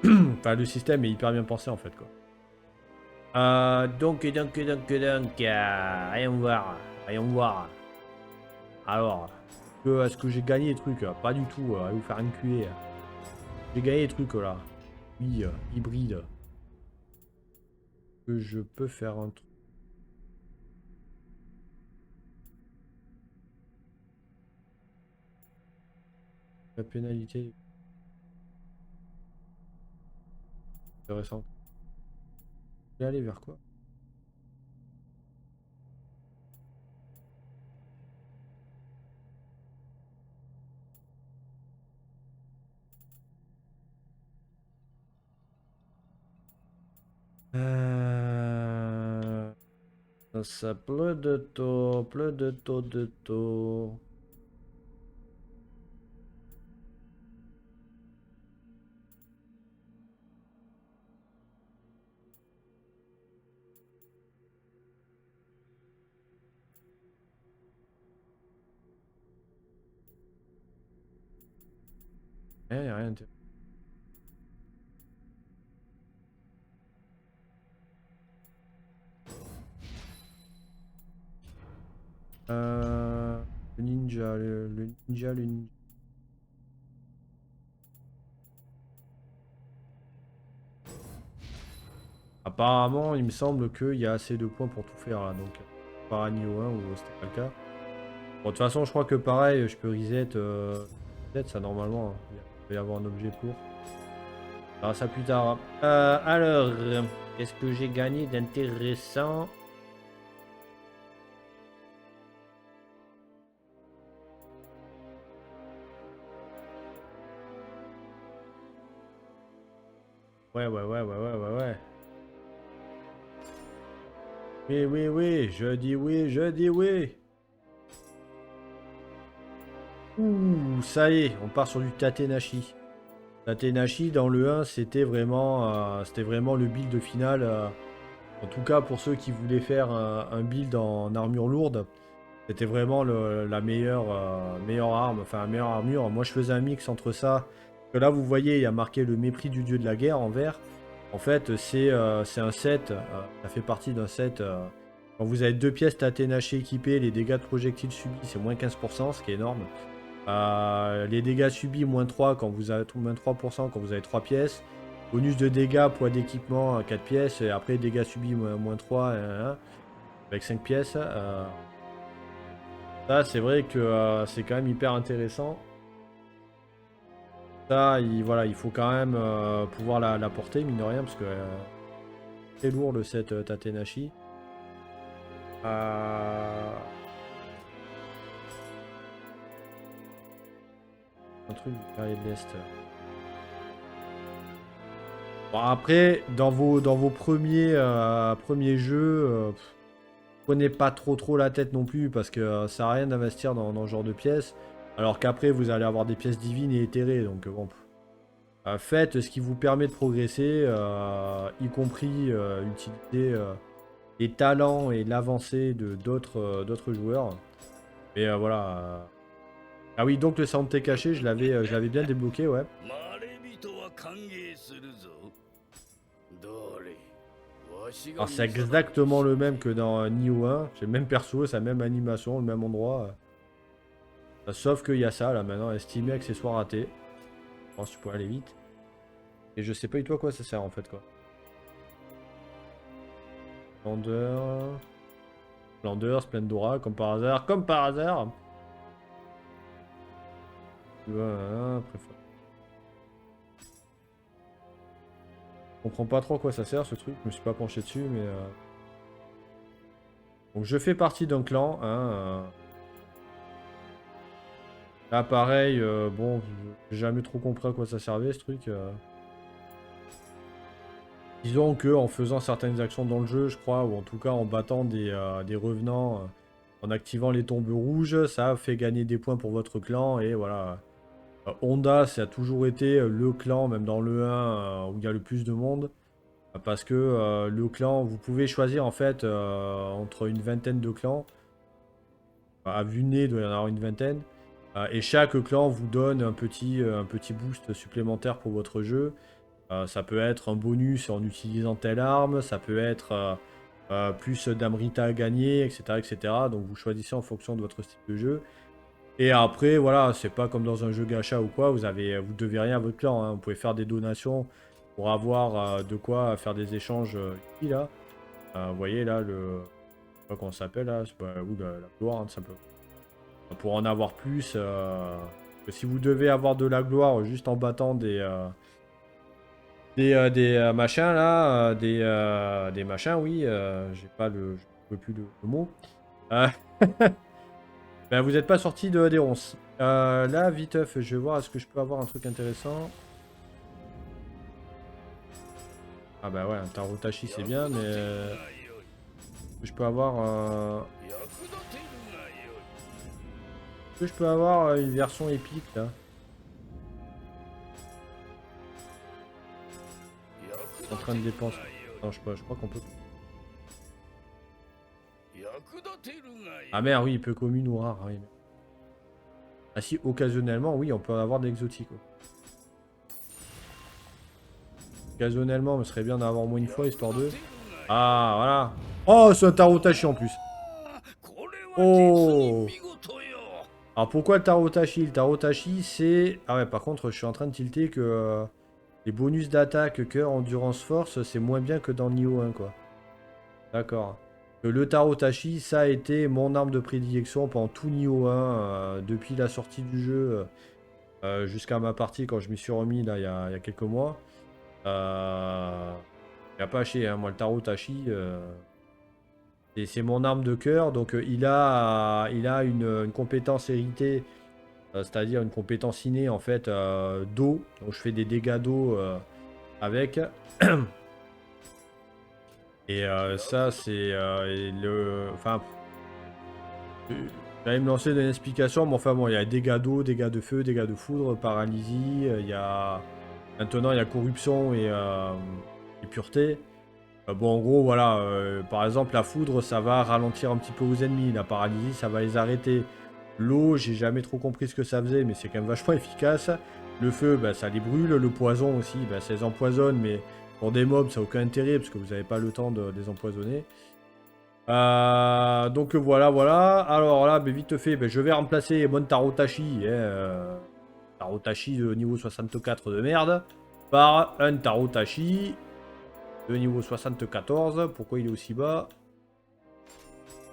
enfin, le système est hyper bien pensé en fait, quoi. Donc, voyons voir. Alors, est-ce que j'ai gagné des trucs? Pas du tout, allez vous faire enculer. J'ai gagné des trucs là. Oui, hybride. Que je peux faire un truc. La pénalité. Intéressant. Je vais aller vers quoi? Ça pleut de taux, de taux. Rien de... Le ninja, le ninja. Apparemment, il me semble qu'il y a assez de points pour tout faire là, donc pas à niveau 1 ou c'était pas le cas. Bon, de toute façon, je crois que pareil, je peux reset, reset ça normalement. Hein. Il va y avoir un objet pour. On verra ça plus tard. Alors, qu'est-ce que j'ai gagné d'intéressant? Ouais. Oui, je dis oui. Ouh, ça y est, on part sur du Tatenashi. Tatenashi dans le 1, c'était vraiment le build final. En tout cas, pour ceux qui voulaient faire un build en armure lourde, c'était vraiment la meilleure arme, enfin la meilleure armure. Moi, je faisais un mix entre ça. Que là, vous voyez, il y a marqué le mépris du dieu de la guerre en vert. En fait, c'est un set, ça fait partie d'un set. Quand vous avez 2 pièces Tatenashi équipées, les dégâts de projectiles subis, c'est moins 15%, ce qui est énorme. Les dégâts subis, moins 3 quand vous avez moins 3% quand vous avez 3 pièces. Bonus de dégâts, poids d'équipement, 4 pièces. Et après, dégâts subis, moins 3, avec 5 pièces. Ça, c'est vrai que c'est quand même hyper intéressant. Ça, voilà, il faut quand même pouvoir la porter, mine de rien, parce que c'est lourd le set Tatenashi. Un truc du guerrier de l'Est. Bon, après, dans vos premiers jeux, prenez pas trop la tête non plus, parce que ça sert à rien d'investir dans ce genre de pièces. Alors qu'après, vous allez avoir des pièces divines et éthérées, donc bon. Faites ce qui vous permet de progresser, y compris utiliser les talents et l'avancée de d'autres joueurs. Et voilà. Ah oui, donc le Santé caché, je l'avais bien débloqué, ouais. Alors c'est exactement le même que dans Nioh 1. J'ai le même perso, c'est la même animation, le même endroit. Sauf qu'il y a ça là maintenant, estimé accessoire raté. Je pense que tu pourrais aller vite. Et je sais pas du tout à quoi ça sert en fait quoi. Splendeur, Splendora, comme par hasard, Voilà, je comprends pas trop à quoi ça sert ce truc, je me suis pas penché dessus, mais... Donc je fais partie d'un clan, hein. Là pareil, bon, j'ai jamais trop compris à quoi ça servait ce truc. Disons que en faisant certaines actions dans le jeu, je crois, ou en tout cas en battant des revenants, en activant les tombes rouges, ça fait gagner des points pour votre clan, et voilà. Honda, ça a toujours été le clan, même dans le 1, où il y a le plus de monde. Parce que le clan, vous pouvez choisir en fait entre une vingtaine de clans. À vue de nez, il doit y en avoir une vingtaine. Et chaque clan vous donne un petit boost supplémentaire pour votre jeu. Ça peut être un bonus en utilisant telle arme, ça peut être plus d'Amrita à gagner, etc. Donc vous choisissez en fonction de votre style de jeu. Et après, voilà, c'est pas comme dans un jeu gacha ou quoi, vous devez rien à votre clan. Hein. Vous pouvez faire des donations pour avoir de quoi faire des échanges ici, là. Vous voyez là, je sais pas comment ça s'appelle là, c'est pas, ou la gloire, hein, tout simplement. Pour en avoir plus, si vous devez avoir de la gloire juste en battant des machins là, des machins, oui, j'ai pas je peux plus le mot. Ben, vous n'êtes pas sorti des ronces. Là, viteuf, je vais voir, est-ce que je peux avoir un truc intéressant? Ah bah ouais, un Tarotachi c'est bien, mais... je peux avoir... Est-ce que je peux avoir une version épique, là? Je suis en train de dépenser. Non, je crois qu'on peut... Ah merde, oui, il peut commune ou rare. Oui. Ah si, occasionnellement, oui, on peut avoir des exotiques. Ouais. Occasionnellement, ce serait bien d'en avoir au moins une fois, histoire de... Ah, voilà. Oh, c'est un Tarotachi en plus. Oh. Alors pourquoi le Tarotachi? Le Tarotachi, c'est... Ah ouais, par contre, je suis en train de tilter que... Les bonus d'attaque, cœur, endurance, force, c'est moins bien que dans Nioh 1, quoi. D'accord. Le Taro Tachi, ça a été mon arme de prédilection pendant tout Nioh 1, depuis la sortie du jeu jusqu'à ma partie quand je m'y suis remis là il y a quelques mois. Il n'y a pas à chier, hein. Moi le Taro Tachi, c'est mon arme de cœur. Donc il a une compétence héritée, c'est-à-dire une compétence innée en fait d'eau. Donc je fais des dégâts d'eau avec. Et ça c'est enfin, j'allais me lancer dans une explication, mais enfin bon, il y a dégâts d'eau, dégâts de feu, dégâts de foudre, paralysie, il y a... Maintenant il y a corruption et pureté. Bon en gros voilà, par exemple la foudre ça va ralentir un petit peu aux ennemis, la paralysie ça va les arrêter. L'eau, j'ai jamais trop compris ce que ça faisait, mais c'est quand même vachement efficace. Le feu, bah, ça les brûle, le poison aussi, bah, ça les empoisonne, mais pour des mobs ça n'a aucun intérêt parce que vous n'avez pas le temps de les empoisonner. Donc voilà, voilà. Alors là, vite fait, je vais remplacer mon Tarotachi, Tarotachi de niveau 64 de merde, par un Tarotachi de niveau 74. Pourquoi il est aussi bas?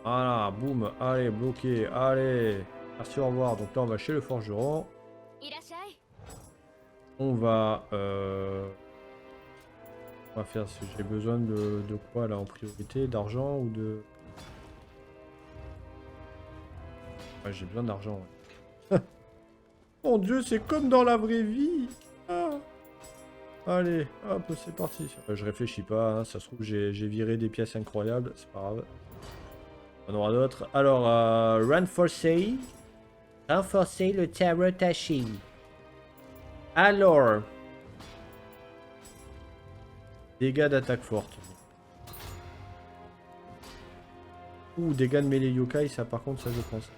Voilà, boum, allez, bloqué, allez. Merci, au revoir. Donc là, on va chez le forgeron. On va faire, j'ai besoin de quoi là en priorité? D'argent ou de... Ouais, j'ai besoin d'argent. Ouais. Mon dieu, c'est comme dans la vraie vie. Ah. Allez, hop, c'est parti. Je réfléchis pas, hein, ça se trouve j'ai viré des pièces incroyables, c'est pas grave. On aura d'autres. Alors, renforcer le Tarotachi. Alors, dégâts d'attaque forte. Ou dégâts de mêlée yokai, ça par contre, ça je pense.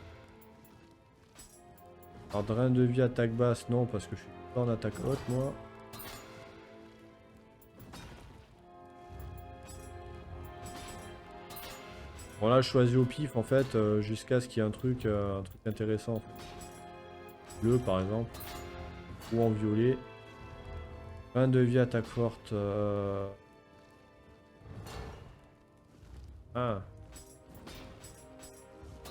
Alors, drain de vie, attaque basse, non, parce que je suis pas en attaque haute, moi. Bon, là, je choisis au pif, en fait, jusqu'à ce qu'il y ait un truc intéressant. Bleu, par exemple. Ou en violet. Drain de vie, attaque forte. Ah.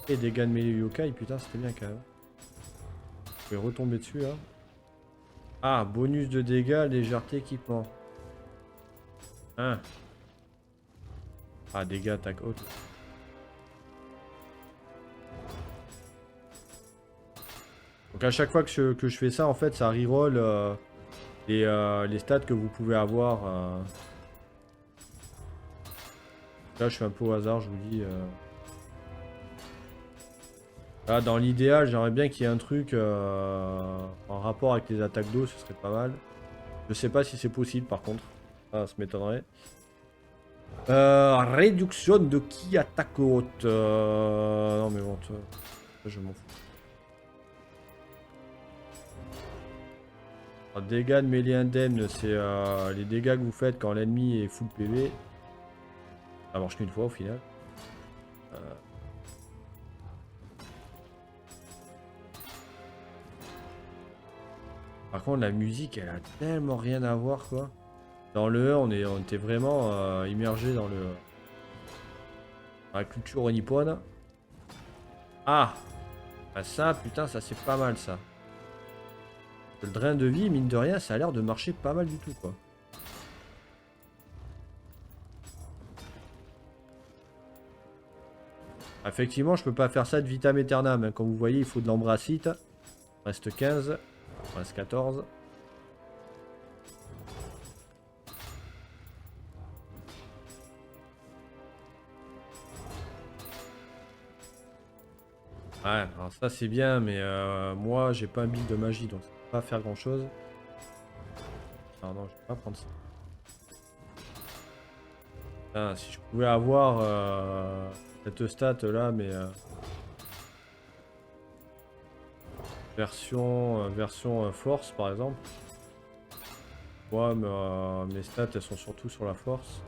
Et dégâts de mêlée yokai, putain, c'était bien quand même. Je vais retomber dessus, hein. Ah, bonus de dégâts, légèreté, équipement. Hein. Ah, dégâts, attaque haute. Donc à chaque fois que je fais ça, en fait, ça reroll les stats que vous pouvez avoir. Là, je fais un peu au hasard, je vous dis. Là, dans l'idéal, j'aimerais bien qu'il y ait un truc en rapport avec les attaques d'eau, ce serait pas mal. Je sais pas si c'est possible, par contre. Ah, ça m'étonnerait. Réduction de qui attaque haute. Non, mais bon, je m'en fous. Alors, dégâts de mêlée indemne, c'est les dégâts que vous faites quand l'ennemi est full PV. Ça marche qu'une fois au final. Par contre, la musique, elle a tellement rien à voir, quoi. Dans le 1, on était vraiment immergé dans la culture nippone. Ah, bah ça, putain, ça c'est pas mal, ça. Le drain de vie, mine de rien, ça a l'air de marcher pas mal du tout, quoi. Effectivement, je peux pas faire ça de vitam aeternam, hein. Comme vous voyez, il faut de l'embrassite. Reste 15. Reste 14. Ouais, alors ça c'est bien, mais moi j'ai pas un build de magie, donc ça va pas faire grand chose. Non, non, je vais pas prendre ça. Putain, si je pouvais avoir cette stat là, mais version force par exemple. Moi, mes stats elles sont surtout sur la force.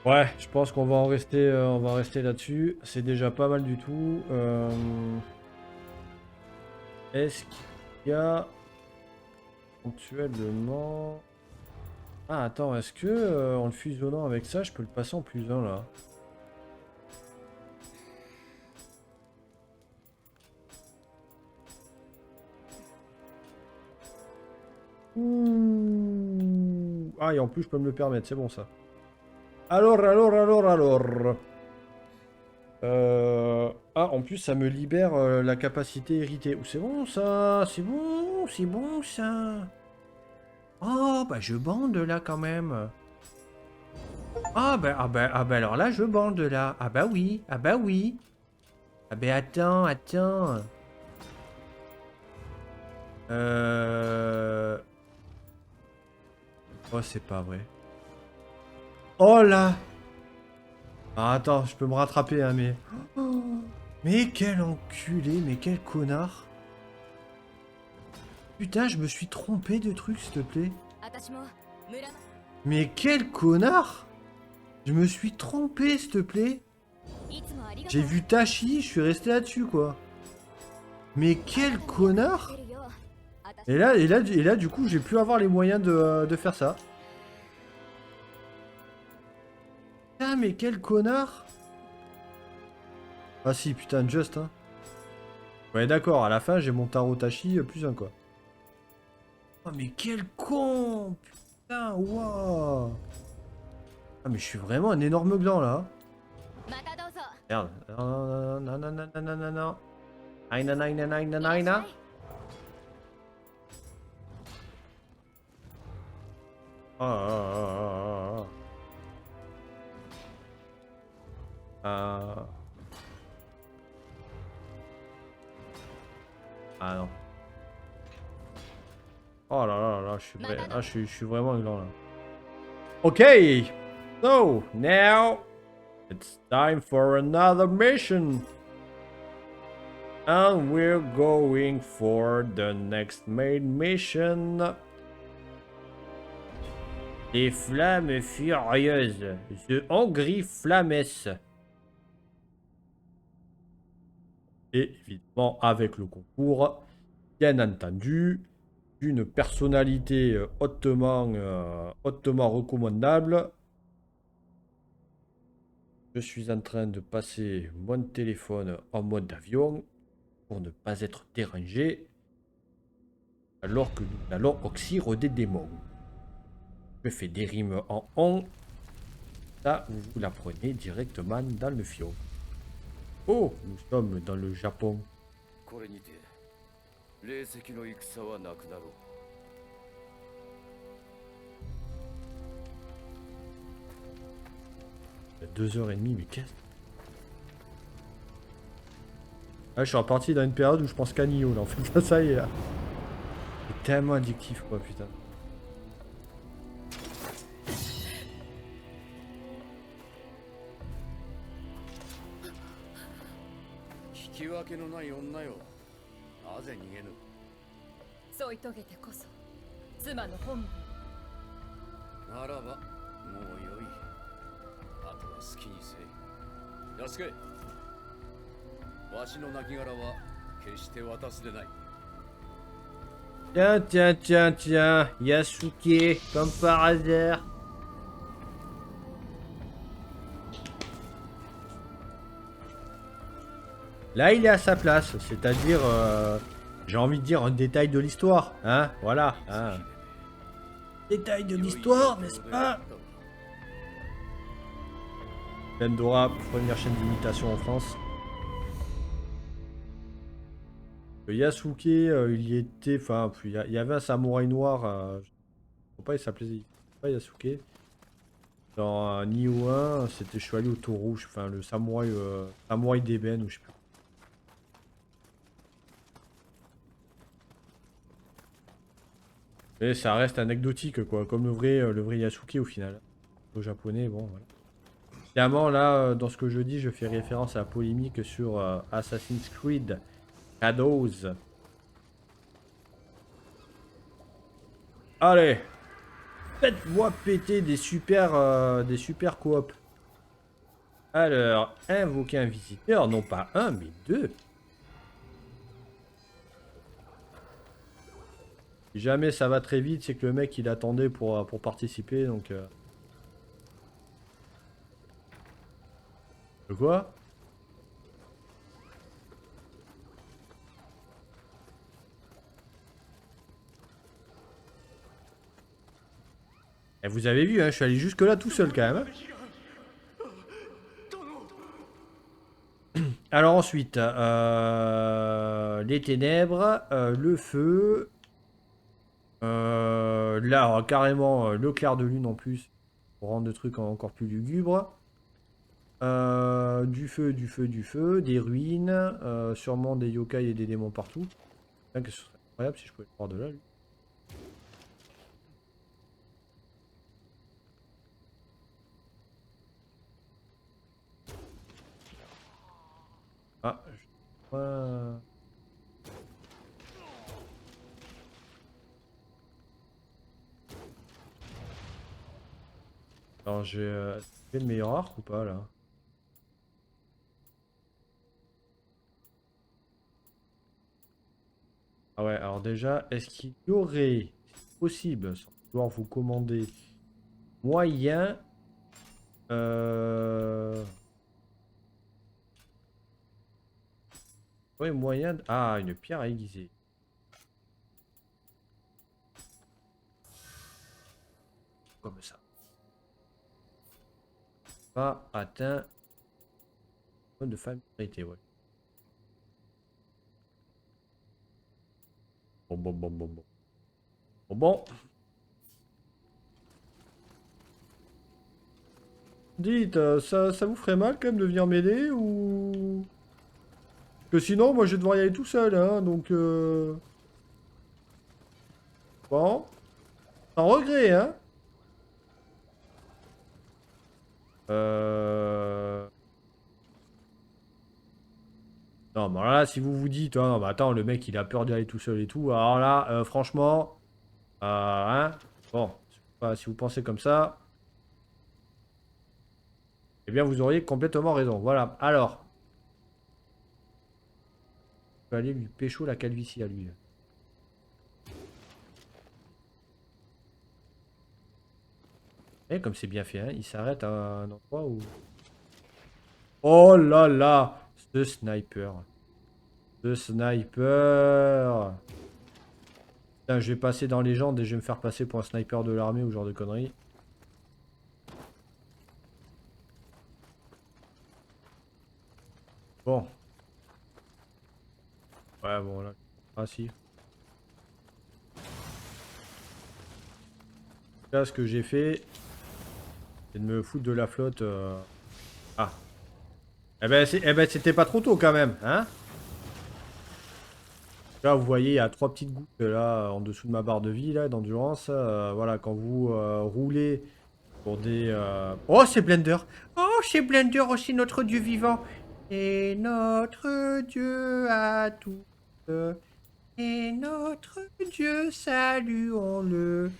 Ouais, je pense qu'on va en rester, on va rester là-dessus. C'est déjà pas mal du tout. Est-ce qu'il y a éventuellement... Ah, attends, est-ce que en le fusionnant avec ça, je peux le passer en +1 là? Ouh. Ah, et en plus, je peux me le permettre, c'est bon ça. Alors. Ah, en plus, ça me libère la capacité héritée. Ouh, c'est bon ça, c'est bon ça. Oh, bah je bande là quand même. Ah bah alors là, je bande là. Ah bah oui. Ah bah attends. Oh, c'est pas vrai. Oh là. Ah, attends, je peux me rattraper, hein, mais... Mais quel enculé, mais quel connard. Putain, je me suis trompé de truc, s'il te plaît. 私も村 Mais quel connard. Je me suis trompé, s'il te plaît. いつもありがとう J'ai vu Tachi, je suis resté là-dessus, quoi. Mais quel connard. Et là, du coup, j'ai pu avoir les moyens de faire ça. Putain, mais quel connard. Ah si, putain, just, hein. Ouais, d'accord, à la fin, j'ai mon Taro Tachi +1, quoi. Oh, mais quel con. Putain, waouh. Ah, mais je suis vraiment un énorme gland, là. またどうぞ Merde. Non. Aïna. Ah non. Oh là, je suis vraiment un gland là. Ok. So, now it's time for another mission. And we're going for the next main mission. Les flammes furieuses. The Hungry Flammes. Et évidemment avec le concours, bien entendu, d'une personnalité hautement recommandable. Je suis en train de passer mon téléphone en mode avion pour ne pas être dérangé alors que nous allons oxyre des démons. Je fais des rimes en on. Ça, vous l'apprenez directement dans le fion. Oh, nous sommes dans le Japon. これにて霊石の戦はなくなろう。 Il y a 2h30, mais qu'est-ce... Ah, je suis reparti dans une période où je pense qu'à Nioh, là, en fait, ça y est, là. C'est tellement addictif, quoi, putain. Tiens, Yasuke, comme par hasard. Là, il est à sa place, c'est-à-dire, j'ai envie de dire un détail de l'histoire, hein, voilà, hein. Détail de l'histoire, n'est-ce pas? Dora, première chaîne d'imitation en France. Le Yasuke, il y était, enfin, il y avait un samouraï noir, je sais pas, il s'appelait pas Yasuke. Dans Nioh 1, c'était Chevalier au taureau, enfin, le samouraï, samouraï d'ébène, ou je sais plus. Mais ça reste anecdotique, quoi, comme le vrai Yasuke au final. Au japonais, bon, voilà. Évidemment, là, dans ce que je dis, je fais référence à la polémique sur Assassin's Creed Shadows. Allez, faites-moi péter des super coop. Alors, invoquer un visiteur, non pas un, mais deux. Si jamais ça va très vite, c'est que le mec il attendait pour participer, donc... De quoi? Et vous avez vu, hein, je suis allé jusque là tout seul quand même. Alors ensuite, les ténèbres, le feu, là carrément le clair de lune en plus, pour rendre le truc encore plus lugubre. Du feu, du feu, du feu, des ruines, sûrement des yokai et des démons partout. Putain, que ce serait incroyable si je pouvais le voir de là, lui. Ah, je vois... Alors j'ai fait le meilleur arc ou pas là? Ah ouais, alors déjà, est-ce qu'il y aurait, si possible, sans vouloir vous commander, moyen... Ouais, moyen... Ah, une pierre aiguisée. Comme ça. Pas atteint... De familiarité, ouais. Bon, bon, bon, bon, bon. Bon, bon. Dites, ça vous ferait mal quand même de venir m'aider ou... Que sinon, moi je vais devoir y aller tout seul, hein, donc... Bon. Sans regret, hein. Non, mais alors là, si vous vous dites, oh, non, bah attends, le mec il a peur d'y aller tout seul et tout, alors là, franchement, hein, bon, si vous pensez comme ça, eh bien vous auriez complètement raison. Voilà, alors, je vais aller lui pécho la calvitie à lui. Et comme c'est bien fait, hein, il s'arrête à un endroit où... Oh là là, ce sniper. Ce sniper. Putain, je vais passer dans les Légende et je vais me faire passer pour un sniper de l'armée ou genre de conneries. Bon. Ouais, bon, là. Ah, si. Là, ce que j'ai fait, c'est de me foutre de la flotte. Ah. Eh ben, c'était pas trop tôt quand même, hein? Là, vous voyez, il y a 3 petites gouttes là en dessous de ma barre de vie là d'endurance. Voilà, quand vous roulez pour des. Oh, c'est Blender! Oh, c'est Blender aussi, notre dieu vivant! Et notre dieu à tous. Et notre dieu, saluons-le.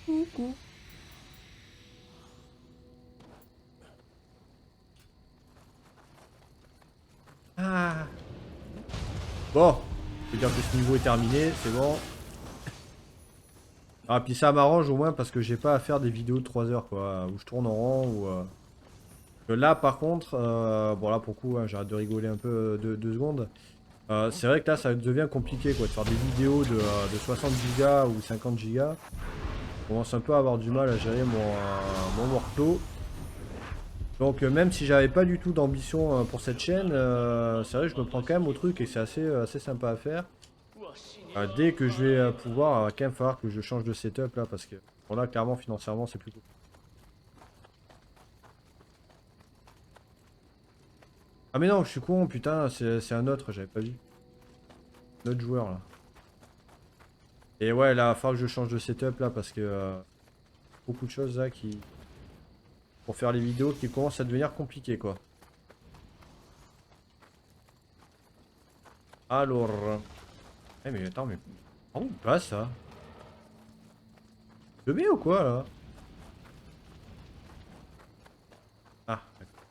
Coucou. Ah. Bon, je veux dire que ce niveau est terminé, c'est bon. Ah, puis ça m'arrange au moins parce que j'ai pas à faire des vidéos de 3 heures, quoi, où je tourne en rond, ou... Là, par contre, bon là, pour le coup, hein, j'arrête de rigoler un peu 2 secondes. C'est vrai que là, ça devient compliqué, quoi, de faire des vidéos de 60 Go ou 50 Go. Je commence un peu à avoir du mal à gérer mon workflow. Donc même si j'avais pas du tout d'ambition pour cette chaîne, c'est vrai que je me prends quand même au truc et c'est assez sympa à faire. Dès que je vais pouvoir, quand même falloir que je change de setup là parce que bon là clairement financièrement c'est plus cool. Ah mais non je suis con putain c'est un autre j'avais pas vu. Un autre joueur là. Et ouais là il va falloir que je change de setup là parce que beaucoup de choses là qui... Pour faire les vidéos qui commencent à devenir compliquées quoi. Alors... Eh mais attends mais... Oh où passe ça? Je mets ou quoi là? Ah d'accord.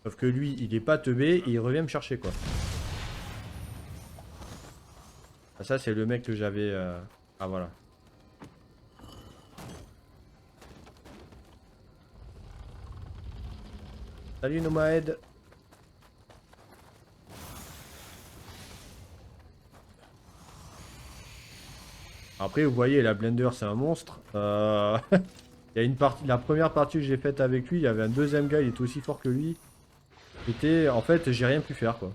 Sauf que lui, il est pas teubé et il revient me chercher quoi. Ah, ça c'est le mec que j'avais... Ah voilà. Salut Nomade. Après vous voyez la Blender c'est un monstre. Il y a une partie, la première partie que j'ai faite avec lui, il y avait un deuxième gars, il était aussi fort que lui. En fait, j'ai rien pu faire quoi.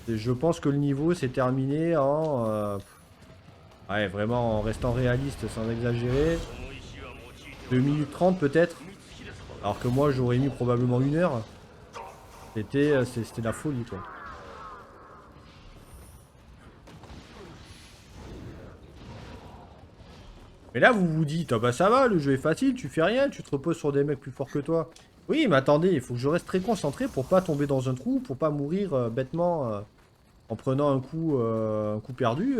Et je pense que le niveau s'est terminé en... ouais, vraiment en restant réaliste sans exagérer. 2 minutes 30 peut-être. Alors que moi j'aurais mis probablement 1 heure. C'était la folie quoi. Mais là vous vous dites, ah bah ça va, le jeu est facile, tu fais rien, tu te reposes sur des mecs plus forts que toi. Oui mais attendez, il faut que je reste très concentré pour pas tomber dans un trou, pour pas mourir bêtement en prenant un coup perdu.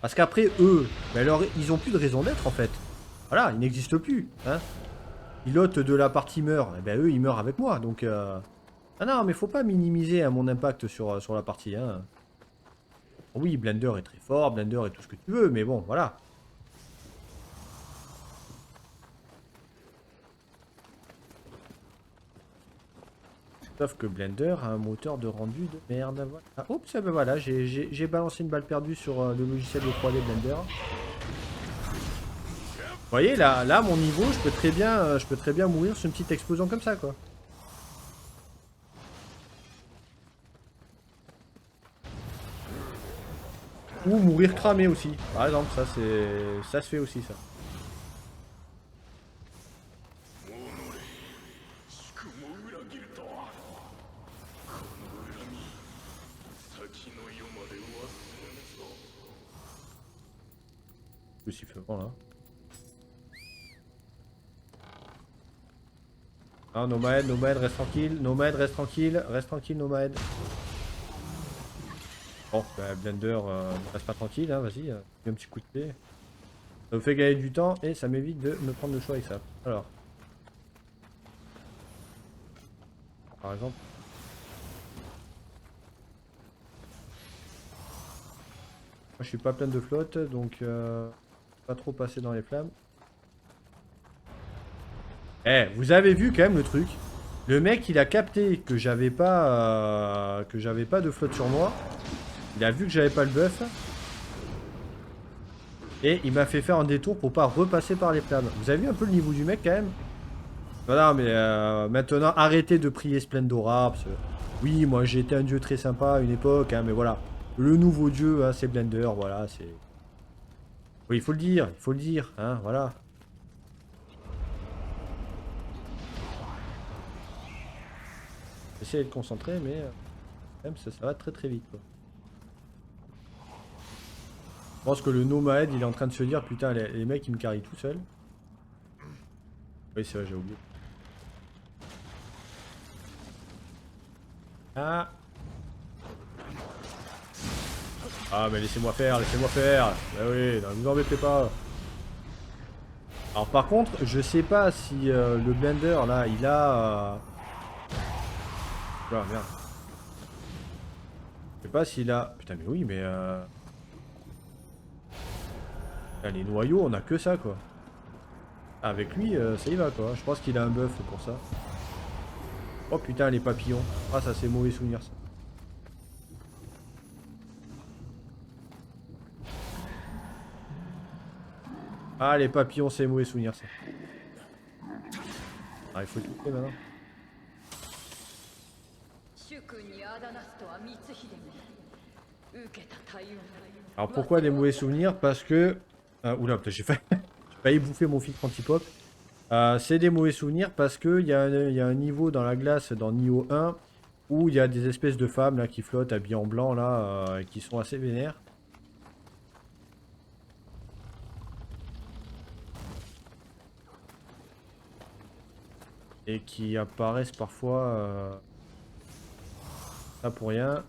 Parce qu'après eux, bah alors, ils ont plus de raison d'être en fait. Voilà, ils n'existent plus. Hein. Pilote de la partie meurt, et ben eux ils meurent avec moi. Donc ah non mais faut pas minimiser hein, mon impact sur la partie. Hein. Oui Blender est très fort, Blender est tout ce que tu veux, mais bon voilà. Sauf que Blender a un moteur de rendu de merde. Voilà. Ah, oups, ben voilà, j'ai balancé une balle perdue sur le logiciel de 3D Blender. Vous voyez, là mon niveau, je peux très bien mourir sur une petite explosion comme ça, quoi. Ou mourir cramé aussi. Par exemple, ça se fait aussi, ça. Le sifflement là. Ah, Nomade, reste tranquille. Nomade, reste tranquille. Reste tranquille, Nomade. Bon, bah, Blender ne reste pas tranquille, hein, vas-y. Un petit coup de pied. Ça me fait gagner du temps et ça m'évite de me prendre le choix avec ça. Alors. Par exemple. Moi je suis pas plein de flotte, donc pas trop passer dans les flammes. Eh, vous avez vu quand même le truc. Le mec il a capté que j'avais pas de flotte sur moi. Il a vu que j'avais pas le buff. Et il m'a fait faire un détour pour pas repasser par les flammes. Vous avez vu un peu le niveau du mec quand même? Voilà, mais maintenant arrêtez de prier Splendora. Parce que, oui, moi j'ai été un dieu très sympa à une époque, hein, mais voilà. Le nouveau dieu, hein, c'est Blender, voilà, c'est... Oui, il faut le dire, hein, voilà. J'essaie de concentrer, mais même ça va très très vite, quoi. Je pense que le nomade, il est en train de se dire, putain, les mecs, ils me carrient tout seul. Oui, c'est vrai, j'ai oublié. Ah. Ah, mais laissez-moi faire, laissez-moi faire. Bah oui, non, vous embêtez pas. Alors par contre, je sais pas si le Blender, là, il a... Ah, merde. Je sais pas s'il a... Putain, mais oui, mais... Là, les noyaux, on a que ça, quoi. Ah, avec lui, ça y va, quoi. Je pense qu'il a un buff pour ça. Oh putain, les papillons. Ah, ça, c'est mauvais souvenir, ça. Ah, les papillons, c'est mauvais souvenir, ça. Ah, il faut tout couper maintenant. Alors pourquoi des mauvais souvenirs? Parce que... oula, j'ai failli bouffer mon filtre anti-pop. C'est des mauvais souvenirs parce qu'il y a un niveau dans la glace dans Nioh 1 où il y a des espèces de femmes là qui flottent habillées en blanc là qui sont assez vénères. Et qui apparaissent parfois pas pour rien.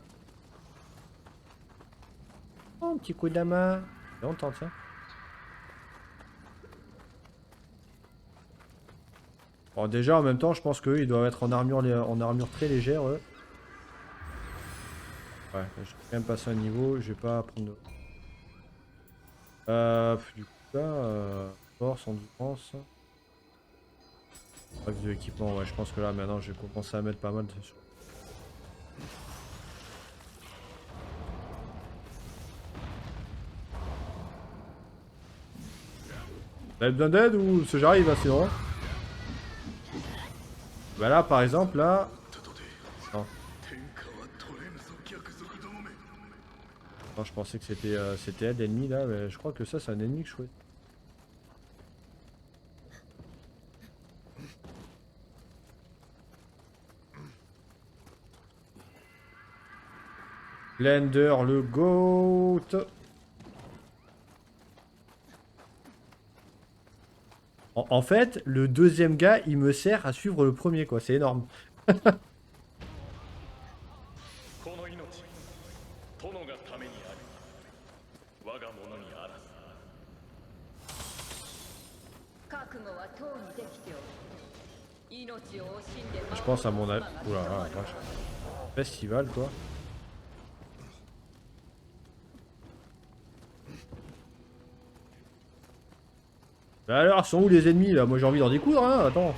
Oh, un petit coup d'amas. Longtemps, tiens. Bon, déjà, en même temps, je pense qu'eux, ils doivent être en armure très légère, eux. Ouais, je vais quand même passer un niveau, je vais pas prendre... du coup, là, force, endurance... Axe de l'équipement, ouais, je pense que là, maintenant, je vais commencer à mettre pas mal de... Vous avez besoin d'aide ou ce j'arrive assez loin? Bah là, par exemple, là... Non. Non, je pensais que c'était elle, l'ennemi, là, mais je crois que ça, c'est un ennemi que je choisis. Blender, le GOAT. En fait, le deuxième gars, il me sert à suivre le premier, quoi. C'est énorme. この命殿がためにある我が物にあらず覚悟はとうにできておる命を惜しんで Je pense à mon... Oula, la vache. Festival, quoi. Bah alors, sont où les ennemis, là? Moi, j'ai envie d'en découdre, hein. Attends.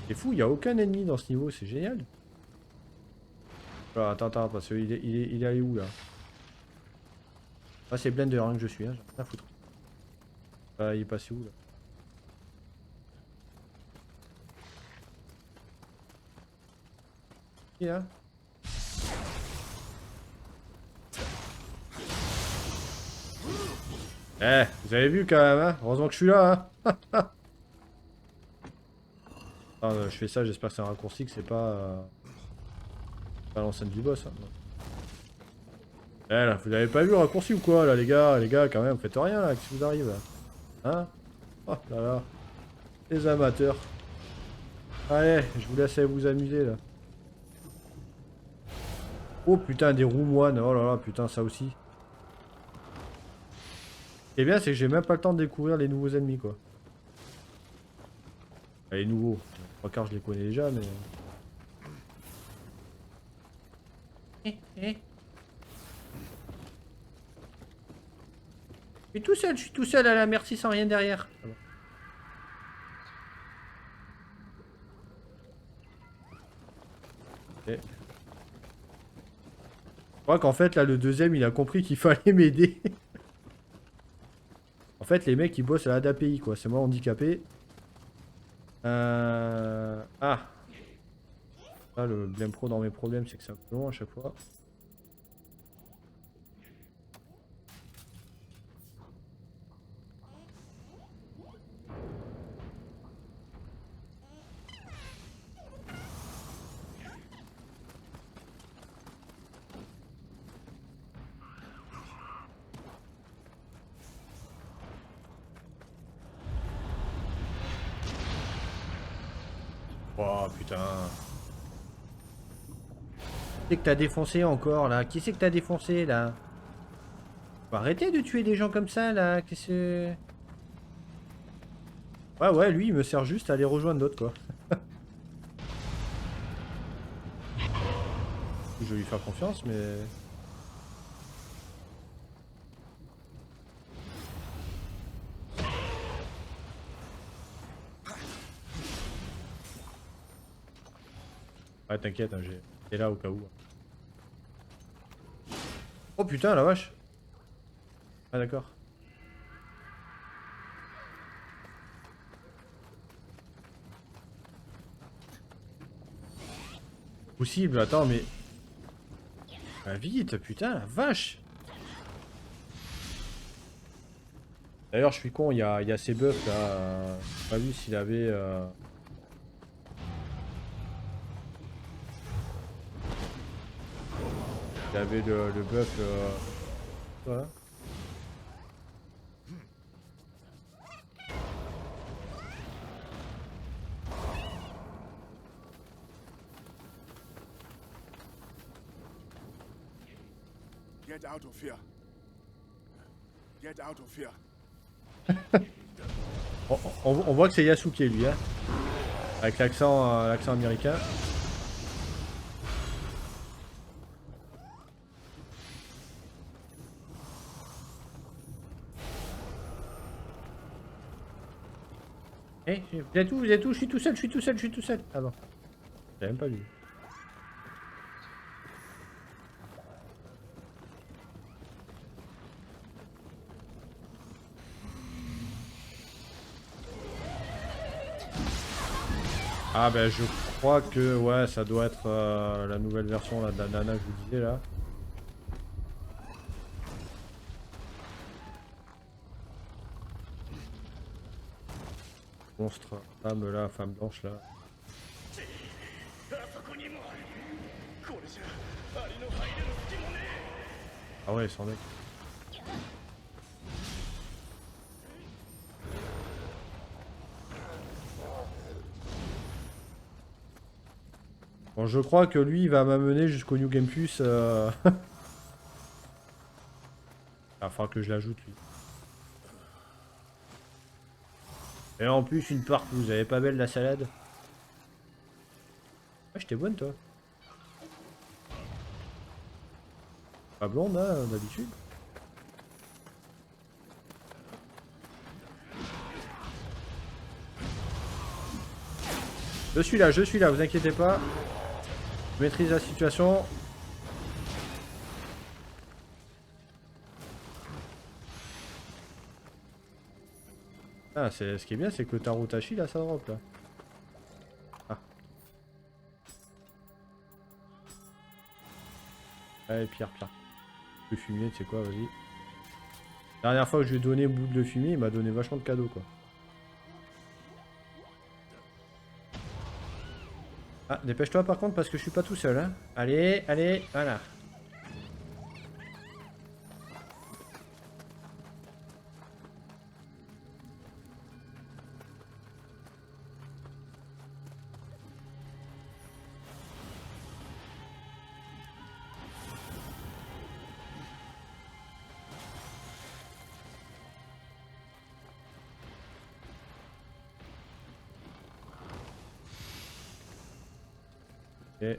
C'est fou, il n'y a aucun ennemi dans ce niveau, c'est génial. Alors, attends, parce qu'il est allé où, là? Ah, c'est Blender, hein, que je suis, hein. J'ai rien à foutre. Ah, il est passé où, là? Qui est là? Eh, vous avez vu quand même, hein? Heureusement que je suis là, hein? Ah, je fais ça, j'espère que c'est un raccourci, que c'est pas l'enceinte du boss. Hein. Eh là, vous avez pas vu le raccourci ou quoi, là, les gars, quand même, vous faites rien, là, qu'est-ce qui vous arrive, là? Hein? Oh là là. Les amateurs. Allez, je vous laisse aller vous amuser, là. Oh putain, des roues moines, oh là là, putain, ça aussi. Ce qui est bien, c'est que j'ai même pas le temps de découvrir les nouveaux ennemis, quoi. Ah, les nouveaux. Trois quarts, je les connais déjà, mais... Je suis tout seul à la merci sans rien derrière. Okay. Je crois qu'en fait, là, le deuxième, il a compris qu'il fallait m'aider. En fait, les mecs, ils bossent à la d'API, quoi. C'est moi handicapé. Ah. Là, le Blame Pro dans mes problèmes, c'est que c'est un peu long à chaque fois. Oh putain. Qui c'est que t'as défoncé encore là? Qui c'est que t'as défoncé là? Faut arrêter de tuer des gens comme ça là. Qu'est-ce que... Ouais, lui il me sert juste à aller rejoindre d'autres quoi. Je vais lui faire confiance mais... Ouais t'inquiète, hein, j'ai là au cas où. Oh putain la vache. Ah d'accord. Possible, attends mais... Bah vite, putain la vache. D'ailleurs je suis con, il y a ces buffs là. J'ai pas vu s'il avait... Il avait le buff... Voilà. Get out of here. Get out of here. On voit que c'est Yasuke lui, hein. Avec l'accent américain. Eh, vous êtes où? Vous êtes où? Je suis tout seul, je suis tout seul, je suis tout seul. Ah bon. J'ai même pas vu. Ah ben je crois que ouais ça doit être la nouvelle version là, de la nana que je vous disais là. Monstre, femme là, femme blanche là. Ah ouais, sans mec. Bon, je crois que lui, il va m'amener jusqu'au New Game Plus. Il va falloir que je l'ajoute, lui. Et en plus, une partouze. Elle est pas belle, la salade? Ah, j'étais bonne, toi. Pas blonde, hein, d'habitude. Je suis là, vous inquiétez pas. Je maîtrise la situation. Ah, ce qui est bien, c'est que le Tarutashi, là, ça drop, là. Ah. Allez, Pierre. Le fumier, tu sais quoi, vas-y. Dernière fois que je lui ai donné boule de fumier, il m'a donné vachement de cadeaux, quoi. Ah, dépêche-toi par contre parce que je suis pas tout seul, hein. Allez, voilà. Ok.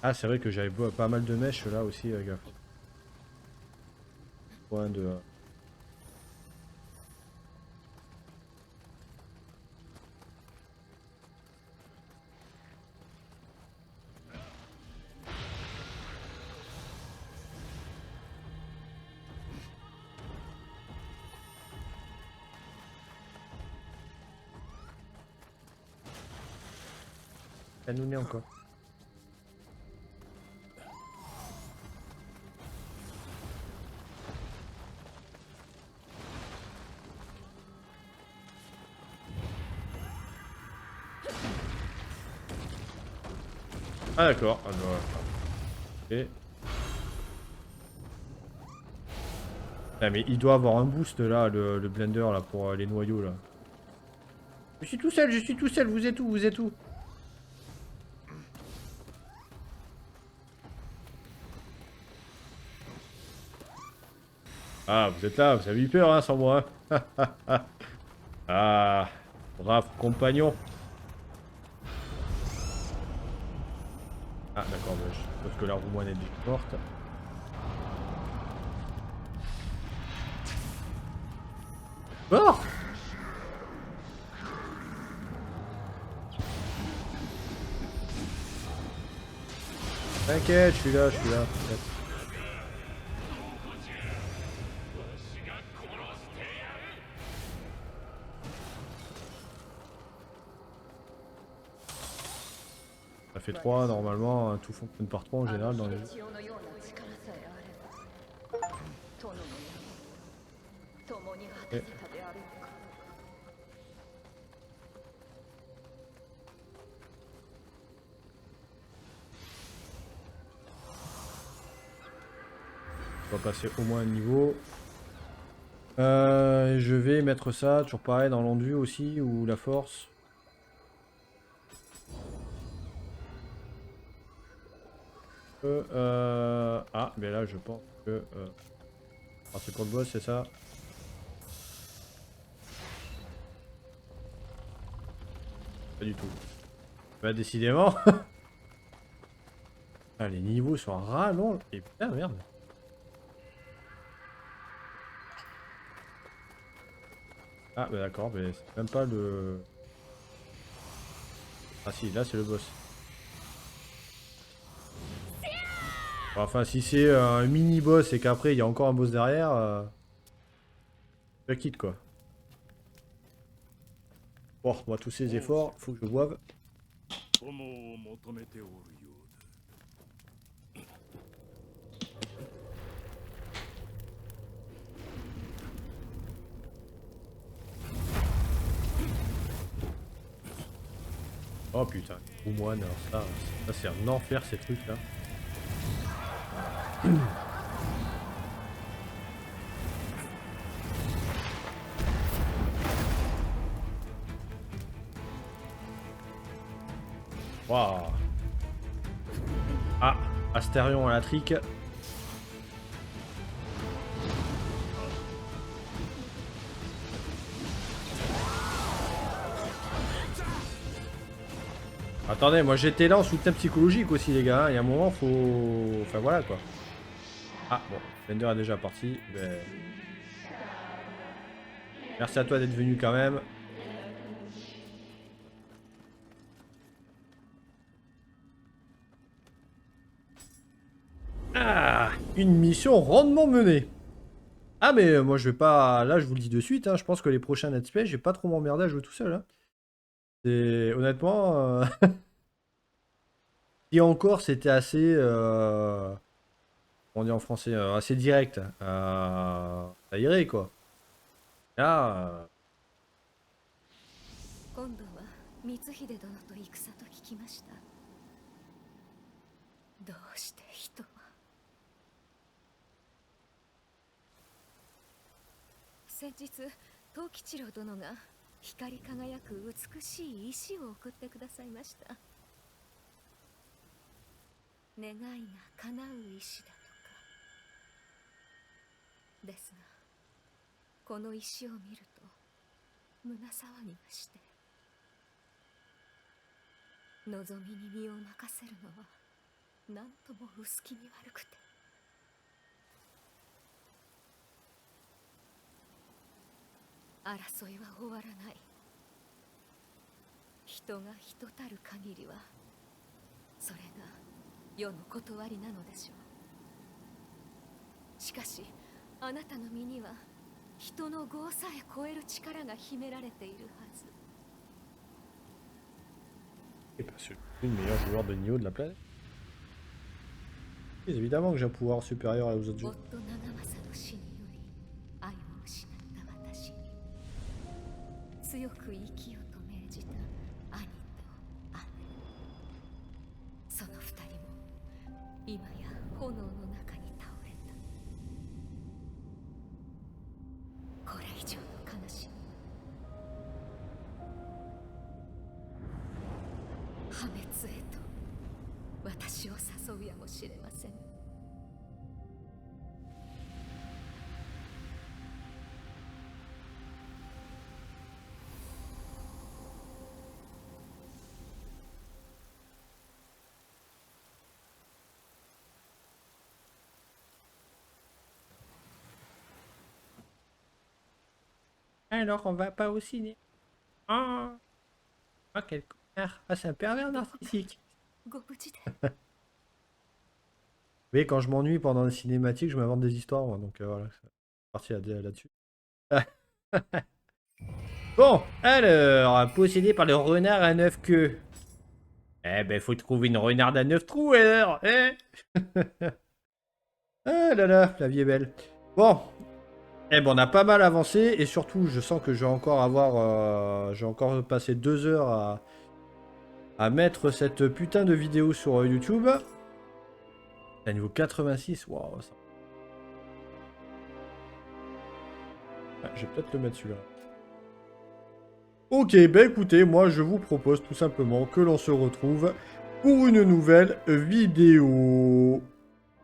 Ah, c'est vrai que j'avais pas mal de mèches là aussi, gars. Point de... Elle nous met encore. Ah d'accord, ah bah, ok. Ah mais il doit avoir un boost là, le blender là pour les noyaux là. Je suis tout seul, vous êtes où? Ah, vous êtes là, vous avez eu peur hein, sans moi. Hein. Ah, brave compagnon. Ah d'accord, bah, je suppose que la roue est morte. Mort. T'inquiète, je suis là. Ça fait 3 normalement, tout fonctionne par 3 en général dans les jeux. Et... on va passer au moins un niveau. Je vais mettre ça, toujours pareil, dans l'enduit aussi, ou la force. Ah, mais là, je pense que... Ah, c'est pour le boss, c'est ça? Pas du tout. Bah, décidément. Ah, les niveaux sont rallonges. Et putain, merde. Ah, bah d'accord, mais c'est même pas le... Ah si, là, c'est le boss. Enfin, si c'est un mini-boss et qu'après, il y a encore un boss derrière... Je quitte, quoi. Bon, moi, tous ces efforts, faut que je boive. 友を求めておるようだ。 Oh putain, ou moine, alors ça c'est un enfer ces trucs là. Waouh. Ah, Astérion à la trique. Attendez, moi j'étais là en soutien psychologique aussi les gars, il y a un moment faut... Enfin voilà quoi. Ah bon, Fender est déjà parti. Mais... Merci à toi d'être venu quand même. Ah, une mission rondement menée. Ah mais moi je vais pas... Là je vous le dis de suite, hein, je pense que les prochains let's play, je vais pas trop m'emmerder à jouer tout seul. Hein. C'est... Honnêtement... Et encore c'était assez... On dit en français, assez direct. Ça irait quoi. Là... 今度は光秀殿と戦と聞きました。どうして人は。先日藤吉郎殿が光り輝く美しい石を送ってくださいました。願いが叶う石だとか。ですがこの石を見ると胸騒ぎがして、望みに身を任せるのは何とも薄気味悪くて。争いは終わらない。人が人たる限りはそれが世の断りなのでしょう。しかしあなたの身には人の業さえ超える力が秘められているはず。Et parce que je suis le meilleur joueur de Nioh de la planète. Et évidemment que j'ai un pouvoir supérieur aux autres joueurs. 夫長政の死により愛を失った私に強く生きよと命じた兄と姉、その二人も今や炎の中に倒れた。これ以上の悲しみ、破滅へと私を誘うやもしれません。Alors on va pas au ciné. Ah, ah quel connard. Ah c'est un pervers narcissique. ご無事で。 Oui, quand je m'ennuie pendant les cinématiques, je m'invente des histoires, moi, donc voilà, c'est parti là-dessus. Bon, alors, possédé par le renard à 9 queues. Eh ben, faut trouver une renarde à 9 trous, alors, hein. Ah là là, la vie est belle. Bon, eh ben, on a pas mal avancé, et surtout, je sens que je vais encore avoir... je vais encore passer 2 heures à mettre cette putain de vidéo sur YouTube. À niveau 86, waouh, ça... Ah, je vais peut-être le mettre celui-là. Ok, bah écoutez, moi je vous propose tout simplement que l'on se retrouve pour une nouvelle vidéo.